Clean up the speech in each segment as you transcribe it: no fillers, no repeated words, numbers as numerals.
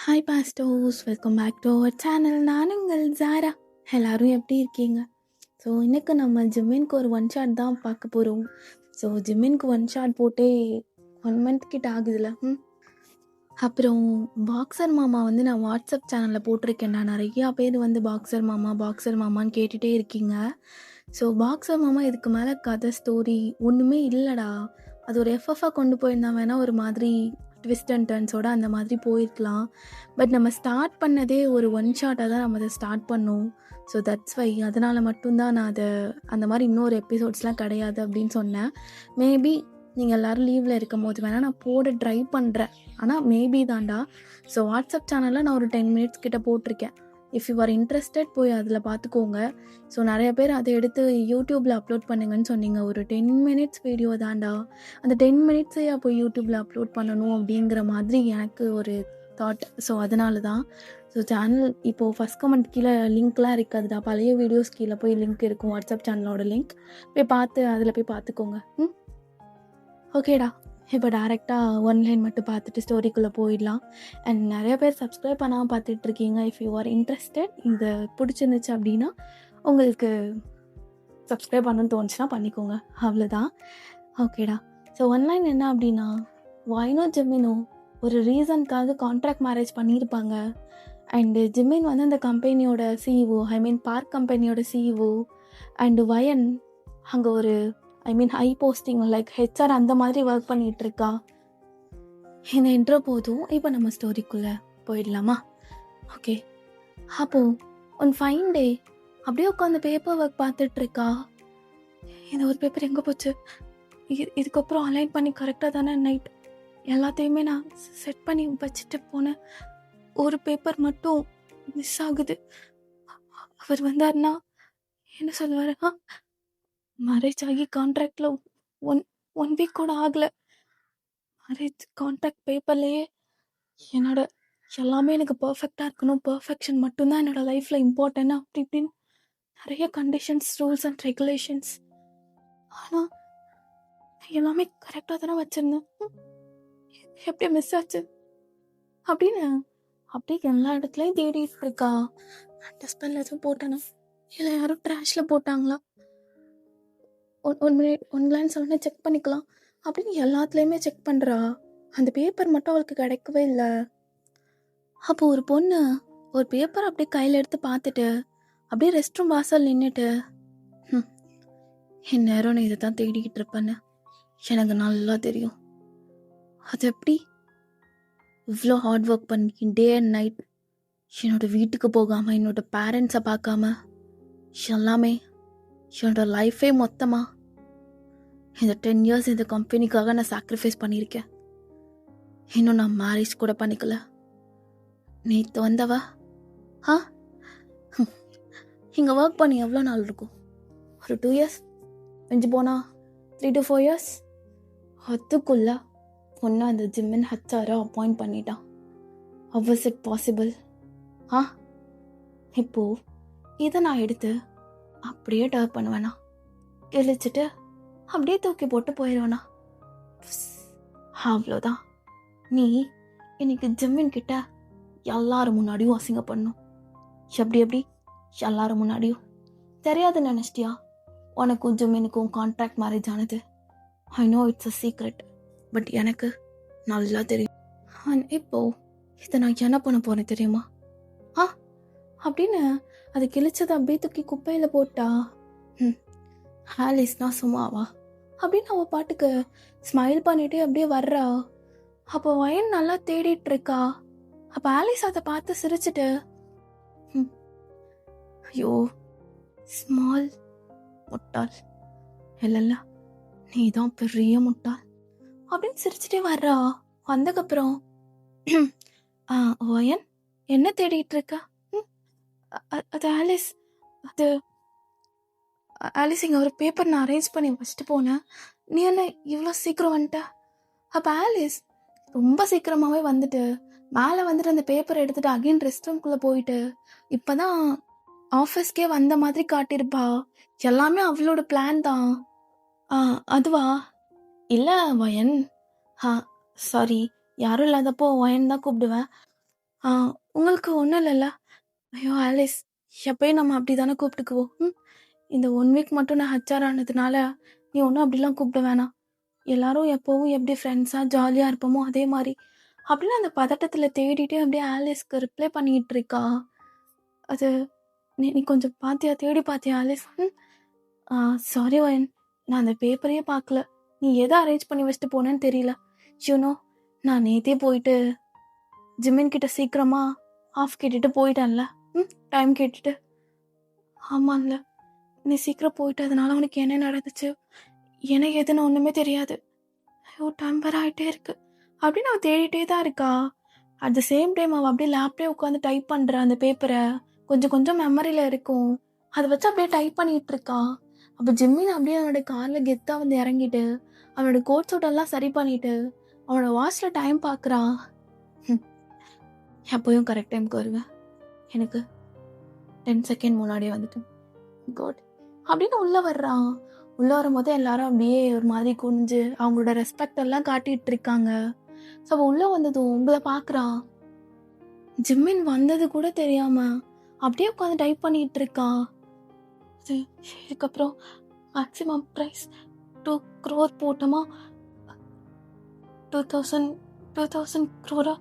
Hi பாஸ்டோஸ், welcome back to our channel. நான் உங்கள் ஜாரா. எல்லாரும் எப்படி இருக்கீங்க? ஸோ இன்றைக்கு நம்ம ஜிம்மின்க்கு ஒரு ஒன் ஷாட் தான் பார்க்க போகிறோம். ஸோ ஜிம்மின்க்கு ஒன் ஷாட் போட்டே 1 மந்த் கிட்ட ஆகுதுல்ல. அப்புறம் பாக்ஸர் மாமா நான் வாட்ஸ்அப் சேனலில் போட்டிருக்கேன்டா. நிறையா பேர் பாக்ஸர் மாமான்னு கேட்டுகிட்டே இருக்கீங்க. ஸோ பாக்ஸர் மாமா இதுக்கு மேலே கதை ஸ்டோரி ஒன்றுமே இல்லைடா. அது ஒரு எஃப்எஃபாக கொண்டு போயிருந்தா வேணால் ஒரு மாதிரி ட்விஸ்ட் அண்ட் டர்ன்ஸோடு அந்த மாதிரி போயிருக்கலாம். பட் நம்ம ஸ்டார்ட் பண்ணதே ஒரு ஒன் ஷாட்டாக தான் நம்ம அதை ஸ்டார்ட் பண்ணோம். ஸோ தட்ஸ் வை அதனால் மட்டும்தான் நான் அதை அந்த மாதிரி இன்னொரு எபிசோட்ஸ்லாம் கிடையாது அப்படின்னு சொன்னேன். மேபி நீங்கள் எல்லோரும் லீவில் இருக்கும் போது வேணால் நான் போட ட்ரை பண்ணுறேன். ஆனால் மேபி தான்டா. ஸோ வாட்ஸ்அப் சேனலில் நான் ஒரு 10 மினிட்ஸ் கிட்ட போட்டிருக்கேன். இஃப் யூ ஆர் இன்ட்ரெஸ்டட் போய் அதில் பார்த்துக்கோங்க. ஸோ நிறைய பேர் அதை எடுத்து யூடியூப்பில் அப்லோட் பண்ணுங்கன்னு சொன்னீங்க. ஒரு 10 மினிட்ஸ் வீடியோ தான்டா. அந்த 10 மினிட்ஸையா போய் யூடியூப்பில் அப்லோட் பண்ணணும் அப்படிங்கிற மாதிரி எனக்கு ஒரு தாட். ஸோ அதனால தான். ஸோ சேனல் இப்போது ஃபஸ்ட் கமெண்ட் கீழே லிங்க்லாம் இருக்காதுடா. பழைய வீடியோஸ் கீழே போய் லிங்க் இருக்கும், வாட்ஸ்அப் சேனலோட லிங்க். போய் பார்த்து அதில் போய் பார்த்துக்கோங்க. ஓகேடா. இப்போ டேரெக்டாக ஒன்லைன் மட்டும் பார்த்துட்டு ஸ்டோரிக்குள்ளே போயிடலாம். அண்ட் நிறைய பேர் சப்ஸ்கிரைப் பண்ணாமல் பார்த்துட்ருக்கீங்க. இஃப் யூ ஆர் இன்ட்ரெஸ்டட், இது பிடிச்சிருந்துச்சு அப்படின்னா உங்களுக்கு சப்ஸ்கிரைப் பண்ணணும்னு தோணுச்சுன்னா பண்ணிக்கோங்க. அவ்வளோதான். ஓகேடா. ஸோ ஒன்லைன் என்ன அப்படின்னா, வைனோ ஜிம்மினோ ஒரு ரீசனுக்காக கான்ட்ராக்ட் மேரேஜ் பண்ணியிருப்பாங்க. அண்டு ஜிம்மின் அந்த கம்பெனியோட சிஇஓ, பார்க் கம்பெனியோட சிஇஓ. அண்டு வயன் அங்கே ஒரு ஹை போஸ்டிங் லைக் ஹெச்ஆர் அந்த மாதிரி ஒர்க் பண்ணிகிட்ருக்கா. இந்த இன்ட்ரோ போதும். இப்போ நம்ம ஸ்டோரிக்குள்ளே போயிடலாமா? ஓகே. அப்போது ஒன் ஃபைன் டே அப்படியே உட்காந்து பேப்பர் ஒர்க் பார்த்துட்ருக்கா. இந்த ஒரு பேப்பர் எங்கே போச்சு? இதுக்கப்புறம் அலைன் பண்ணி கரெக்டாக தானே நைட் எல்லாத்தையுமே நான் செட் பண்ணி வச்சுட்டு போனேன். ஒரு பேப்பர் மட்டும் மிஸ் ஆகுது. அவர் வந்தார்னா என்ன சொல்லுவார்? மேரேஜ் ஆகி கான்ட்ராக்டில் ஒன் வீக் கூட ஆகலை. மேரேஜ் கான்ட்ராக்ட் பேப்பர்லேயே என்னோட எல்லாமே எனக்கு பர்ஃபெக்டாக இருக்கணும், பர்ஃபெக்ஷன் மட்டும்தான் என்னோடய லைஃப்பில் இம்பார்ட்டன்ட் அப்படி இப்படின்னு நிறைய கண்டிஷன்ஸ், ரூல்ஸ் அண்ட் ரெகுலேஷன்ஸ். ஆனால் எல்லாமே கரெக்டாக தானே வச்சுருந்தேன். எப்படி மிஸ் ஆச்சு அப்படின்னு அப்படியே எல்லா இடத்துலையும் தேடிட்டு இருக்கா. டஸ்ட்பின்ல எதுவும் போட்டேன்னா இல்லை யாரும் ட்ராஷில் போட்டாங்களா, ஒன் மினிட் ஒன் கிளான்ஸ் உடனே செக் பண்ணிக்கலாம் அப்படின்னு எல்லாத்துலேயுமே செக் பண்ணுறா. அந்த பேப்பர் மட்டும் அவளுக்கு கிடைக்கவே இல்லை. அப்போ ஒரு பொண்ணு ஒரு பேப்பர் அப்படியே கையில் எடுத்து பார்த்துட்டு அப்படியே ரெஸ்ட் ரூம் வாசல் நின்றுட்டு, என் நேரம் நான் இதை தான் தேடிக்கிட்டு இருப்பேன்னு எனக்கு நல்லா தெரியும். அது எப்படி இவ்வளோ ஹார்ட் ஒர்க் பண்ணி டே அண்ட் நைட் என்னோட வீட்டுக்கு போகாமல் என்னோட பேரண்ட்ஸை பார்க்காம எல்லாமே என்னோட லைஃபே மொத்தமாக இந்த 10 இயர்ஸ் இந்த கம்பெனிக்காக நான் சாக்ரிஃபைஸ் பண்ணியிருக்கேன். இன்னும் நான் மேரேஜ் கூட பண்ணிக்கல. நேற்று வந்தவ இங்கே ஒர்க் பண்ணி எவ்வளோ நாள் இருக்கும்? ஒரு 2 இயர்ஸ், மிஞ்சி போனா 3 to 4 இயர்ஸ். அதுக்குள்ள ஒன்று அந்த ஜிம்மின் ஹச்ஆரை அப்பாயிண்ட் பண்ணிட்டான். How is it possible? இப்போது இதை நான் எடுத்து அப்படியே டர்ப் பண்ணுவேண்ணா, கிழிச்சிட்டு அப்படியே தூக்கி போட்டு போயிடுவேண்ணா. அவ்வளோதான். நீ இன்னைக்கு ஜிம்மின் கிட்ட எல்லாரும் முன்னாடியும் அசிங்கப்படணும். எப்படி எல்லாரும் முன்னாடியும் தெரியாதுன்னு நினச்சிட்டியா? உனக்கும் ஜிம்மினுக்கும் கான்ட்ராக்ட் மேரேஜ் ஆனது. ஐ know it's a secret, but எனக்கு நல்லா தெரியும். இப்போ இதை நான் என்ன பண்ண போறேன் தெரியுமா? அப்படின்னு அது கிழிச்சதை அப்படியே தூக்கி குப்பையில் போட்டா. ஆலிஸ்னா சும்மாவா அப்படின்னு அவள் பாட்டுக்கு ஸ்மைல் பண்ணிட்டு அப்படியே வர்றா. அப்போ வயன் நல்லா தேடிட்டு இருக்கா. அப்போ ஆலிஸ் அதை பார்த்து சிரிச்சுட்டு, ஐயோ ஸ்மால் முட்டாள், இல்லைல்ல நீ தான் பெரிய முட்டாள் அப்படின்னு சிரிச்சுட்டே வர்றா. வந்ததுக்கப்புறம் வயன் என்ன தேடிட்டு இருக்கா? அது ஆலிஸ், அது ஆலிஸ் இங்கே ஒரு பேப்பர் நான் அரேஞ்ச் பண்ணி வச்சுட்டு போனேன். நீ என்ன இவ்வளோ சீக்கிரம் வந்துட்ட? அப்போ ஆலிஸ் ரொம்ப சீக்கிரமாகவே வந்துட்டு மேலே வந்துட்டு அந்த பேப்பரை எடுத்துகிட்டு அகைன் ரெஸ்ட் ரூம்குள்ளே போயிட்டு இப்போ தான் ஆஃபீஸ்க்கே வந்த மாதிரி காட்டியிருப்பா. எல்லாமே அவளோட பிளான் தான். அதுவா? இல்லை வயன், சாரி, யாரும் இல்லாதப்போ வயன் தான் கூப்பிடுவேன். ஆ உங்களுக்கு ஒன்றும் இல்லைல்ல? ஐயோ ஆலிஸ், எப்பயும் நம்ம அப்படி தானே கூப்பிட்டுக்குவோம். இந்த 1 வீக் மட்டும் நான் ஹச்ஆர் ஆனதுனால நீ ஒன்றும் அப்படிலாம் கூப்பிட வேணாம். எல்லாரும் எப்போவும் எப்படி ஃப்ரெண்ட்ஸாக ஜாலியாக இருப்போமோ அதே மாதிரி அப்படின்னு அந்த பதட்டத்தில் தேடிட்டு அப்படியே ஆலிஸ்க்கு ரிப்ளை பண்ணிகிட்டு இருக்கா. அது நீ நீ கொஞ்சம் பார்த்தியா, தேடி பார்த்தியா ஆலிஸ்? சாரி வயன், நான் அந்த பேப்பரையே பார்க்கல. நீ எதை அரேஞ்ச் பண்ணி வச்சுட்டு போனேன்னு தெரியல. யூனோ, நான் நேற்றே போயிட்டு ஜிமின் கிட்ட சீக்கிரமா ஆஃப் கேட்டுட்டு போயிட்டேன்ல. டைம் கேட்டுட்டு. ஆமாம்ல, நீ சீக்கிரம் போயிட்டு அதனால உனக்கு என்ன நடந்துச்சு எனக்கு எதுன்னு ஒன்றுமே தெரியாது. ஐயோ டைம் வர ஆகிட்டே இருக்கு அப்படின்னு அவள் தேடிட்டே தான் இருக்கா. அட் த சேம் டைம் அவள் அப்படியே லேப்லேயே உட்காந்து டைப் பண்ணுற அந்த பேப்பரை கொஞ்சம் கொஞ்சம் மெமரியில் இருக்கும். அதை வச்சு அப்படியே டைப் பண்ணிகிட்டு இருக்கா. அப்போ ஜிம்மின் அப்படியே அவனோட காரில் கெத்தாக வந்து இறங்கிட்டு அவனோட கோட் சூட்டெல்லாம் சரி பண்ணிட்டு அவனோட வாட்சில் டைம் பார்க்குறான். எப்போயும் கரெக்ட் டைமுக்கு வருவேன், எனக்கு 10 செகண்ட் முன்னாடியே வந்துட்டு குட் அப்படின்னு உள்ளே வர்றான். உள்ளே வரும்போது எல்லாரும் அப்படியே ஒரு மாதிரி குனிஞ்சு அவங்களோட ரெஸ்பெக்ட் எல்லாம் காட்டிகிட்டு இருக்காங்க. ஸோ அவள் உள்ளே வந்ததும் உங்களை பார்க்குறான். ஜிம்மின் வந்தது கூட தெரியாமல் அப்படியே உட்காந்து டைப் பண்ணிகிட்டு இருக்கான். இதுக்கப்புறம் மேக்ஸிமம் ப்ரைஸ் 2 crore போட்டோமா, 2000 crore.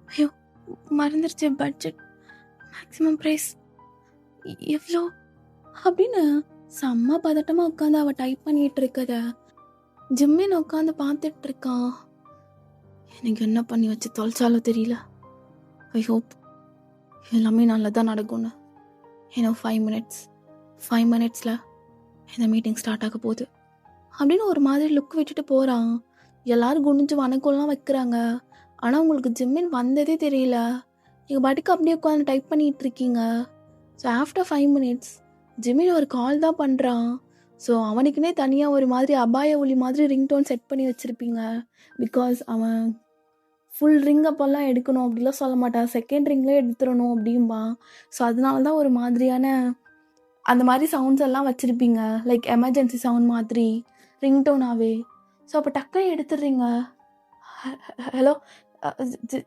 ஐயோ மறந்துருச்சு, பட்ஜெட் மேக்ஸிமம் ப்ரைஸ் எவ்வளோ அப்படின்னு செம்ம பதட்டமாக உட்காந்து அவள் டைப் பண்ணிகிட்டு இருக்கத ஜிம்மின் உட்காந்து பார்த்துட்டு இருக்கான். எனக்கு என்ன பண்ணி வச்சு தொலைச்சாலும் தெரியல. ஐ ஹோப் எல்லாமே நல்லதாக நடக்கும்னு. ஏன்னா 5 மினிட்ஸில் இந்த மீட்டிங் ஸ்டார்ட் ஆக போகுது அப்படின்னு ஒரு மாதிரி லுக் விட்டுட்டு போகிறான். எல்லோரும் குனிஞ்சு வணக்கம்லாம் வைக்கிறாங்க. ஆனால் உங்களுக்கு ஜிம்மின் வந்ததே தெரியல. நீங்கள் பாட்டுக்கு அப்படியே உட்காந்து டைப் பண்ணிகிட்டு இருக்கீங்க. ஸோ ஆஃப்டர் 5 மினிட்ஸ் ஜிம்மின் ஒரு கால் தான் பண்ணுறான். ஸோ அவனுக்குன்னே தனியாக ஒரு மாதிரி அபாய ஒலி மாதிரி ரிங்டோன் செட் பண்ணி வச்சுருப்பீங்க. பிகாஸ் அவன் ஃபுல் ரிங் அப்போல்லாம் எடுக்கணும் அப்படிலாம் சொல்ல மாட்டான், செகண்ட் ரிங்லேயே எடுத்துடணும் அப்படிம்பான். ஸோ அதனால தான் ஒரு மாதிரியான அந்த மாதிரி சவுண்ட்ஸ் எல்லாம் வச்சுருப்பீங்க, லைக் எமர்ஜென்சி சவுண்ட் மாதிரி ரிங்டோனாகவே. ஸோ அப்போ டக்குன்னு எடுத்துடுறீங்க. Hello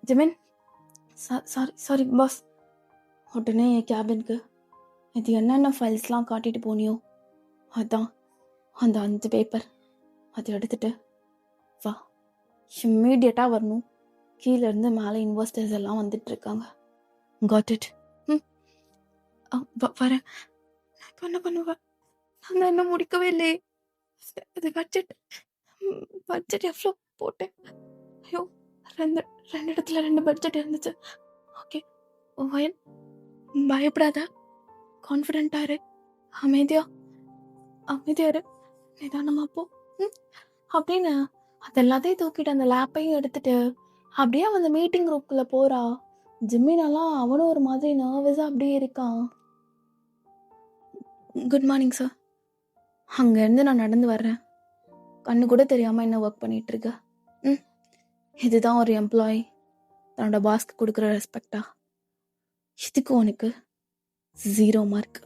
Jimin, sorry boss. உடனே என் கேபினுக்கு இது என்னென்ன ஃபைல்ஸ்லாம் காட்டிட்டு போனியோ அதான் அந்த 5 பேப்பர் அதை எடுத்துகிட்டு வா, இம்மீடியட்டாக வரணும். கீழேருந்து மேலே இன்வெஸ்டர்ஸ் எல்லாம் வந்துட்டுருக்காங்க. Got it? வரேன். இப்போ என்ன பண்ணுவேன்? நான் இன்னும் முடிக்கவே இல்லையே. அது பட்ஜெட் எவ்வளோ போட்டேன்? ஐயோ, ரெண்டு இடத்துல 2 பட்ஜெட் இருந்துச்சு. ஓகே வயன், பயப்படாத, கான்ஃபிடென்ட்டாக இரு, அமைதியா இரு, நிதானமாக போ அப்படின்னு அது எல்லாத்தையும் தூக்கிட்டு அந்த லேப்பையும் எடுத்துட்டு அப்படியே அந்த மீட்டிங் ரூம்குள்ளே போகிறா. ஜிம்மினெல்லாம் அவனும் ஒரு மாதிரி நர்வஸாக அப்படியே இருக்கான். Good morning sir. அங்கேருந்து நான் நடந்து வர்றேன், கண்ணு கூட தெரியாமல் என்ன ஒர்க் பண்ணிகிட்ருக்க. இதுதான் ஒரு எம்ப்ளாயி தன்னோட பாஸ்க்கு கொடுக்குற ரெஸ்பெக்டா? இதுக்கு உனக்கு 0 மார்க்.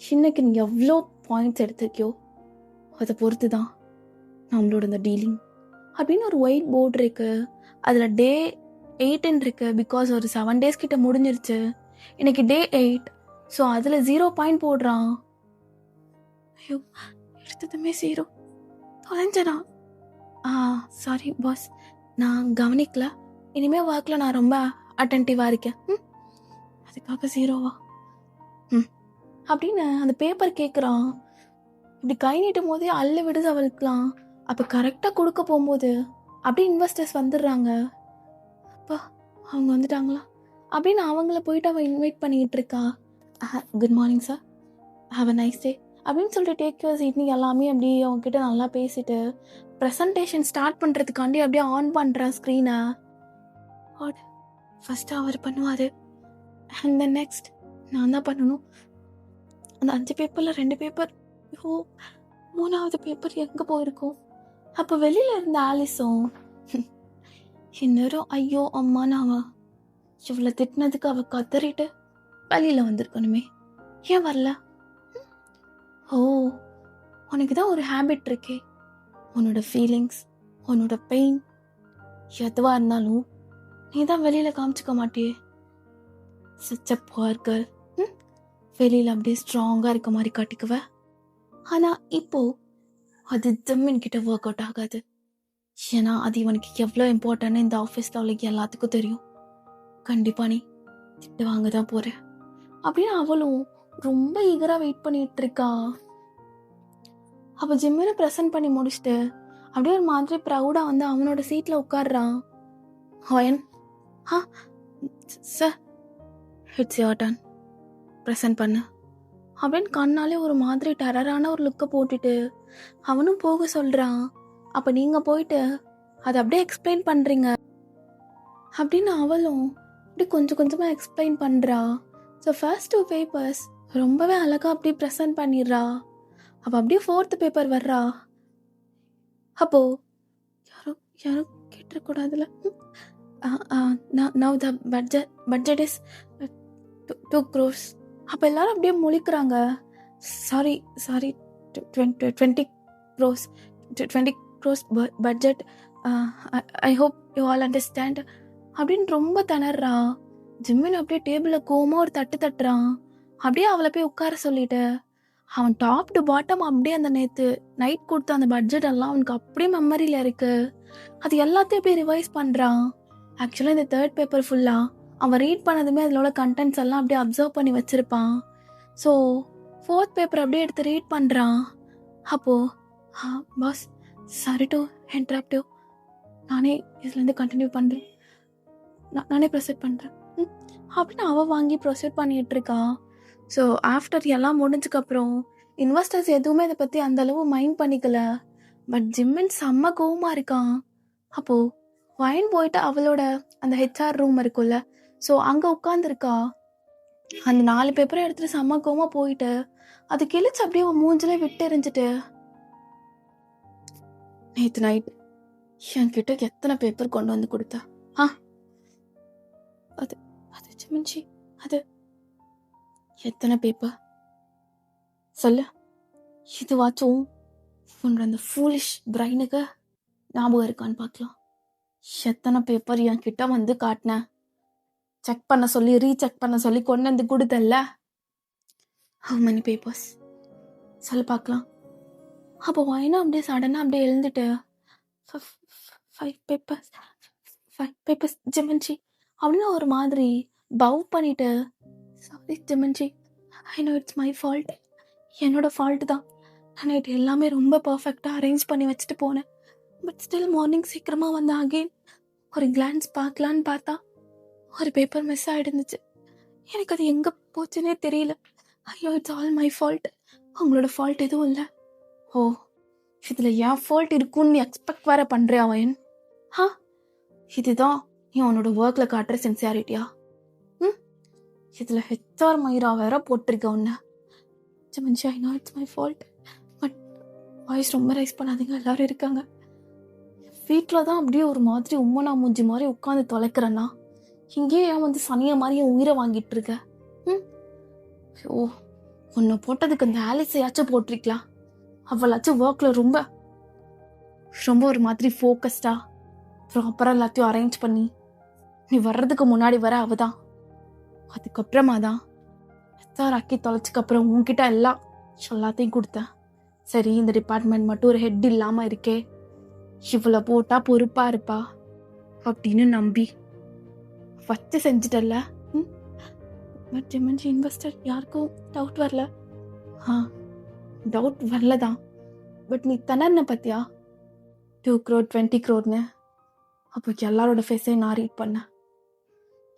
இன்னைக்கு நீ எவ்வளோ பாயிண்ட்ஸ் எடுத்திருக்கியோ அதை பொறுத்து தான் நம்மளோட இந்த டீலிங் அப்படின்னு ஒரு ஒயிட் போர்டு இருக்கு. அதில் டே 8 இருக்கு. பிகாஸ் ஒரு 7 days கிட்ட முடிஞ்சிருச்சு. இன்னைக்கு டே 8. ஸோ அதில் 0 பாயிண்ட் போடுறான். ஐயோ, எடுத்ததுமே 0 தொலைஞ்சனா? சாரி பாஸ், நான் கவனிக்கல. இனிமேல் ஒர்க்கில் நான் ரொம்ப அட்டென்டிவாக இருக்கேன். அதுக்காக 0வா அப்படின்னு அந்த பேப்பர் கேட்குறான். இப்படி கை நீட்டும் போதே அள்ள விடுது அவளுக்குலாம். அப்போ கரெக்டாக கொடுக்க போகும்போது அப்படியே இன்வெஸ்டர்ஸ் வந்துடுறாங்க. அப்பா அவங்க வந்துட்டாங்களா அப்படின்னு அவங்கள போயிட்டு அவள் இன்வைட் பண்ணிக்கிட்டு இருக்கா. Good morning sir, have a nice day அப்படின்னு சொல்லிட்டு டேக் யுவர் சீட். நீ எல்லாமே அப்படியே அவங்ககிட்ட நல்லா பேசிட்டு ப்ரெசன்டேஷன் ஸ்டார்ட் பண்ணுறதுக்காண்டி அப்படியே ஆன் பண்ணுறேன் ஸ்க்ரீனை. ஃபஸ்ட்டு அவர் பண்ணுவார், அண்ட் தென் நெக்ஸ்ட் நான் தான் பண்ணணும். அந்த 5 பேப்பரில் 2 பேப்பர், ஐயோ 3வது பேப்பர் எங்கே போயிருக்கோம்? அப்போ வெளியில் இருந்த ஆலிஸும் இன்னரும் ஐயோ அம்மான்னு அவன் இவ்வளோ திட்டினதுக்கு அவள் கத்தறிட்டு வெளியில் வந்திருக்கணுமே, ஏன் வரல? ஓ, உனக்கு தான் ஒரு ஹேபிட் இருக்கே, உன்னோட ஃபீலிங்ஸ், உன்னோட பெயின் எதுவாக இருந்தாலும் நீ தான் வெளியில் காமிச்சிக்க மாட்டியே. Such a poor girl. வெளியில் அப்படியே ஸ்ட்ராங்காக இருக்க மாதிரி காட்டிக்குவ. ஆனால் இப்போது அது ஜிம்மின் கிட்ட ஒர்க் அவுட் ஆகாது. ஏன்னா அது இவனுக்கு எவ்வளோ இம்பார்ட்டன்னு இந்த ஆஃபீஸில் உள்ள எல்லாத்துக்கும் தெரியும். கண்டிப்பாக நீ திட்டு வாங்க தான் போகிற அப்படின்னு அவளும் ரொம்ப ஈகராக வெயிட் பண்ணிட்டு இருக்கா. அப்போ ஜிம்மினை ப்ரெசென்ட் பண்ணி முடிச்சுட்டு அப்படியே ஒரு மாதிரி ப்ரௌடாக வந்து அவனோட சீட்டில் உட்காடுறான். ஹோயன், sir it's your turn, present பண்ணு அப்படின்னு கண்ணாலே ஒரு மாதிரி டெரரான ஒரு லுக்கை போட்டுட்டு அவனும் போக சொல்கிறான். அப்போ நீங்கள் போயிட்டு அதை அப்படியே எக்ஸ்பிளைன் பண்ணுறீங்க அப்படின்னு அவளும் அப்படி கொஞ்சம் கொஞ்சமாக எக்ஸ்பிளைன் பண்ணுறா. ஸோ ஃபர்ஸ்ட் 2 பேப்பர்ஸ் ரொம்பவே அழகாக அப்படி ப்ரெசென்ட் பண்ணிடுறா. அப்போ அப்படியே 4th பேப்பர் வர்றா. அப்போது யாரும் யாரும் கேட்டுறக்கூடாதுல்ல. Now the budget is 2 crores. அப்போ எல்லாரும் அப்படியே முழிக்கிறாங்க. Sorry 20 crores budget. I hope you all understand அப்படின்னு ரொம்ப திணறா. ஜிம்மின் அப்படியே டேபிளில் கோமா ஒரு தட்டு தட்டுறான். அப்படியே அவளை போய் உட்கார சொல்லிட்டு அவன் டாப் டு பாட்டம் அப்படியே அந்த நேற்று நைட் கொடுத்த அந்த பட்ஜெட் எல்லாம் அவனுக்கு அப்படியே மெமரியில் இருக்கு. அது எல்லாத்தையும் அப்படியே ரிவைஸ் பண்ணுறான். ஆக்சுவலாக இந்த 3rd பேப்பர் ஃபுல்லாக அவன் ரீட் பண்ணதுமே அதில் கண்டென்ட்ஸ் எல்லாம் அப்படியே அப்சர்வ் பண்ணி வச்சுருப்பான். ஸோ 4th பேப்பர் அப்படியே எடுத்து ரீட் பண்ணுறான். அப்போது boss, sorry to interrupt you, நானே இதுலேருந்து கண்டினியூ பண்ணுறேன், நானே ப்ரொசீட் பண்ணுறேன் அப்படின்னு அவள் வாங்கி ப்ரொசீட் பண்ணிகிட்டு இருக்கான். ஸோ ஆஃப்டர் எல்லாம் முடிஞ்சதுக்கப்புறம் இன்வெஸ்டர்ஸ் எதுவுமே இதை பற்றி அந்தளவு மைண்ட் பண்ணிக்கல. பட் ஜிம்மின் செம்ம கோவமாக இருக்கான். அப்போது வைன் போயிட்டு அவளோட அந்த ஹெச்ஆர் ரூம் இருக்குல்ல, ஸோ அங்கே உட்காந்துருக்கா. அந்த 4 பேப்பரை எடுத்துகிட்டு செம்ம கோவமாக போயிட்டு அது கிழிச்சு அப்படியே அவன் மூஞ்சிலே விட்டு எறிஞ்சிட்டு, நேற்று நைட் என்கிட்ட எத்தனை பேப்பர் கொண்டு வந்து கொடுத்தா? அது அது ஜிமின்ஜி, அது எத்தனை பேப்பர் சொல்லு. இதுவாச்சும் உன்னோட அந்த ஃபூலிஷ் பிரைனுக்கு ஞாபகம் இருக்கான்னு பார்க்கலாம். எத்தனை பேப்பர் என்கிட்ட வந்து காட்டினேன், செக் பண்ண சொல்லி ரீசெக் பண்ண சொல்லி கொண்டு வந்து கொடுத்தல்ல. ஹவு மெனி பேப்பர்ஸ் சொல்லு பார்க்கலாம். அப்போ வாயினா அப்படியே சடனாக அப்படியே எழுந்துட்டு 5 பேப்பர்ஸ் ஜிமின்ஜி அப்படின்னு ஒரு மாதிரி பவ் பண்ணிட்டு, சாரி ஜிமின்ஜி, I know it's my fault, என்னோட ஃபால்ட்டு தான். நான் நைட் எல்லாமே ரொம்ப பர்ஃபெக்டாக அரேஞ்ச் பண்ணி வச்சுட்டு போனேன். பட் ஸ்டில் மார்னிங் சீக்கிரமாக வந்து அகெயின் ஒரு கிளான்ஸ் பார்க்கலான்னு பார்த்தா ஒரு பேப்பர் மிஸ் ஆகிடுந்துச்சு. எனக்கு அது எங்கே போச்சுன்னே தெரியல. ஐயோ, இட்ஸ் ஆல் மை ஃபால்ட். உங்களோட ஃபால்ட் எதுவும் இல்லை. ஓ, இதில் என் ஃபால்ட் இருக்குன்னு நீ எக்ஸ்பெக்ட் வேற பண்ணுறியா அவன்? இதுதான் நீ உன்னோட ஒர்க்கில் காட்டுற சின்சியாரிட்டியா? இதில் ஹெச்ஆர் மயிரா வேற போட்டிருக்க உன்ன. ஜிமின்ஜி, I know it's my fault, but voice ரொம்ப ரைஸ் பண்ணாதீங்க, எல்லாரும் இருக்காங்க. வீட்டில் தான் அப்படியே ஒரு மாதிரி உம்மனா மூஞ்சி மாதிரி உட்காந்து தொலைக்கிறேன்னா, இங்கேயே ஏன் வந்து சனிய மாதிரி என் உயிரை வாங்கிட்டு இருக்க? ஓ, உன்னை போட்டதுக்கு அந்த ஆலிஸையாச்சும் போட்டிருக்கலாம். அவளாச்சும் ஒர்க்கில் ரொம்ப ரொம்ப ஒரு மாதிரி ஃபோக்கஸ்டாக ப்ராப்பராக எல்லாத்தையும் அரேஞ்ச் பண்ணி நீ வர்றதுக்கு முன்னாடி வர அவ தான். அதுக்கப்புறமா தான் ஆக்கி தொலைச்சிக்கப்புறம் உன்கிட்ட எல்லாத்தையும் கொடுத்தேன். சரி, இந்த டிபார்ட்மெண்ட் மட்டும் ஒரு ஹெட் இல்லாமல் இருக்கே, இவ்வளோ போட்டா பொறுப்பாக இருப்பா அப்படின்னு நம்பி வச்சு செஞ்சிட்டல்ல. பட் ஜிமின்ஜி, இன்வெஸ்டர் யாருக்கும் டவுட் வரல. டவுட் வரல தான், பட் நீ திணறின பத்தியா 2 crore 20 crore. அப்போ எல்லாரோட ஃபேஸையும் நான் ரீட் பண்ணேன்.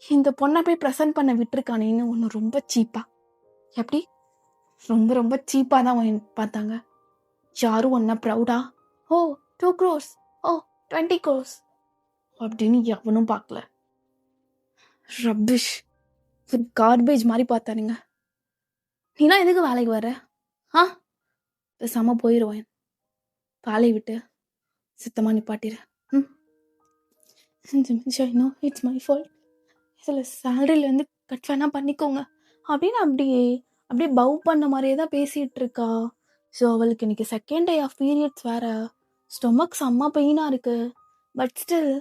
இந்த பொண்ணை போய் ப்ரெசென்ட் பண்ண விட்டுருக்கானேன்னு ஒன்று ரொம்ப சீப்பாக, எப்படி ரொம்ப ரொம்ப சீப்பாக தான் பார்த்தாங்க. யாரும் ஒன்றா ப்ரௌடா ஓ 2 crores, ஓ 20 crores அப்படின்னு எவனும் பார்க்கல. ரப்பிஷ், கார்பேஜ் மாதிரி பார்த்தானுங்க. நீலாம் எதுக்கு வேலைக்கு வர? பேசாம போயிடுவேன், வேலையை விட்டு சுத்தமாக நிப்பாட்டிடு. இட்ஸ் மை ஃபால்ட், இதில் சேலரியிலேருந்து கட் வேணா பண்ணிக்கோங்க அப்படின்னு அப்படியே பவ் பண்ண மாதிரியே தான் பேசிகிட்டு இருக்கா. ஸோ அவளுக்கு இன்னைக்கு 2nd day ஆஃப் பீரியட்ஸ் வேறு, ஸ்டொமக் செம்ம பெயினாக இருக்குது. பட் ஸ்டில்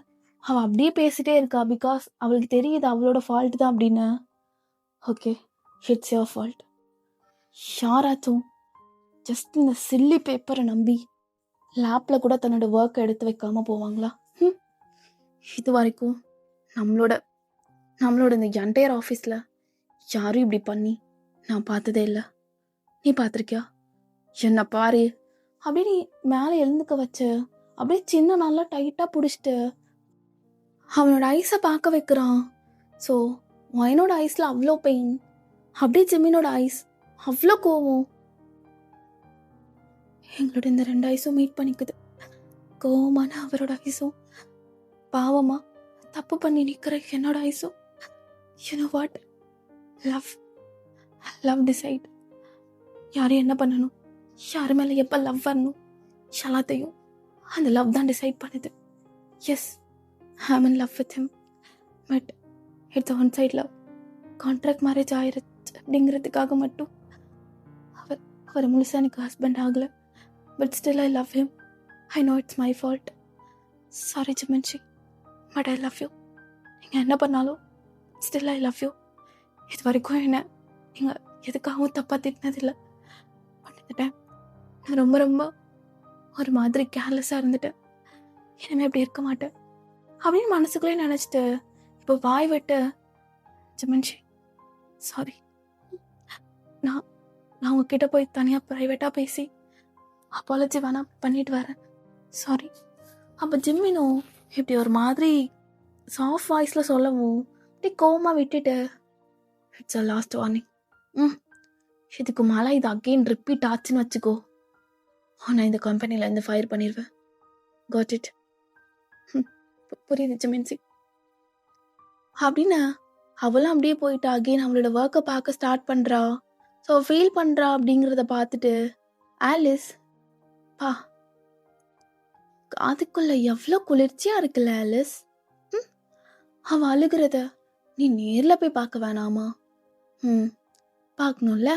அவள் அப்படியே பேசிட்டே இருக்கா பிகாஸ் அவளுக்கு தெரியுது அவளோட ஃபால்ட் தான் அப்படின்னு. Okay, it's your fault. யாராச்சும் ஜஸ்ட் இந்த சில்லி பேப்பரை நம்பி லேப்பில் கூட தன்னோட ஒர்க்கை எடுத்து வைக்காமல் போவாங்களா? இது வரைக்கும் நம்மளோட இந்த என்டையர் ஆஃபீஸில் யாரும் இப்படி பண்ணி நான் பார்த்ததே இல்லை. நீ பார்த்துருக்கியா? என்ன பாரு அப்படியே நீ மேலே எழுந்துக்க வச்ச, அப்படியே சின்ன நல்லா டைட்டாக பிடிச்சிட்டு அவனோட ஐஸை பார்க்க வைக்கிறான். ஸோ என்னோட ஐஸில் அவ்வளோ பெயின், அப்படியே ஜிம்மினோட ஐஸ் அவ்வளோ கோவம். எங்களோட இந்த 2 ஐஸும் மீட் பண்ணிக்குது. கோவமான அவரோட ஐஸும், பாவமா தப்பு பண்ணி நிற்கிற என்னோட ஐஸும். You know what? Love decide. யாரும் என்ன பண்ணணும், யாரு மேலே எப்போ லவ் வரணும், எல்லாத்தையும் அந்த லவ் தான் டிசைட் பண்ணுது. Yes, I am in love with him. But it's one side love. Contract marriage ஆயிருச்சு அப்படிங்கிறதுக்காக மட்டும் அவர் முழுசாக எனக்கு ஹஸ்பண்ட் ஆகலை. But still I love him. I know it's my fault. Sorry ஜிமன்ஷி, பட் ஐ லவ் யூ. நீங்கள் என்ன பண்ணாலும் ஸ்டில் ஐ லவ் யூ. இது வரைக்கும் என்ன நீங்கள் எதுக்காகவும் தப்பாக திட்டினதில்லை. பட் இந்த டைம் நான் ரொம்ப ரொம்ப ஒரு மாதிரி கேர்லெஸ்ஸாக இருந்துட்டேன். இனிமேல் இப்படி இருக்க மாட்டேன் அப்படின்னு மனசுக்குள்ளே நினச்சிட்டு இப்போ வாய் விட்டு, ஜிமன்ஷி சாரி, நான் உங்ககிட்ட போய் தனியாக ப்ரைவேட்டாக பேசி அப்பாலஜி வேணா பண்ணிட்டு வரேன், சாரி. அப்போ ஜிம்மினும் இப்படி ஒரு மாதிரி சாஃப்ட் வாய்ஸில் சொல்லவும் இப்படி கோவமாக விட்டுட்டு, இட்ஸ் அ லாஸ்ட் வார்னிங். இதுக்கு மேலே இது அகெயின் ரிப்பீட் ஆச்சுன்னு வச்சுக்கோ, நான் இந்த கம்பெனிலேருந்து ஃபயர் பண்ணிடுவேன். Got it? புரியுது ஜிமின்சி அப்படின்னு அவளும் அப்படியே போயிட்டு அகெயின் அவளோட ஒர்க்கை பார்க்க ஸ்டார்ட் பண்ணுறா. ஸோ ஃபீல் பண்ணுறா அப்படிங்கிறத பார்த்துட்டு ஆலிஸ், பா காதுக்குள்ள எவ்வளோ குளிர்ச்சியாக இருக்குல்ல ஆலிஸ். அவள் அழுகிறத நீ நேரில் போய் பார்க்க வேணாமா? பார்க்கணும்ல.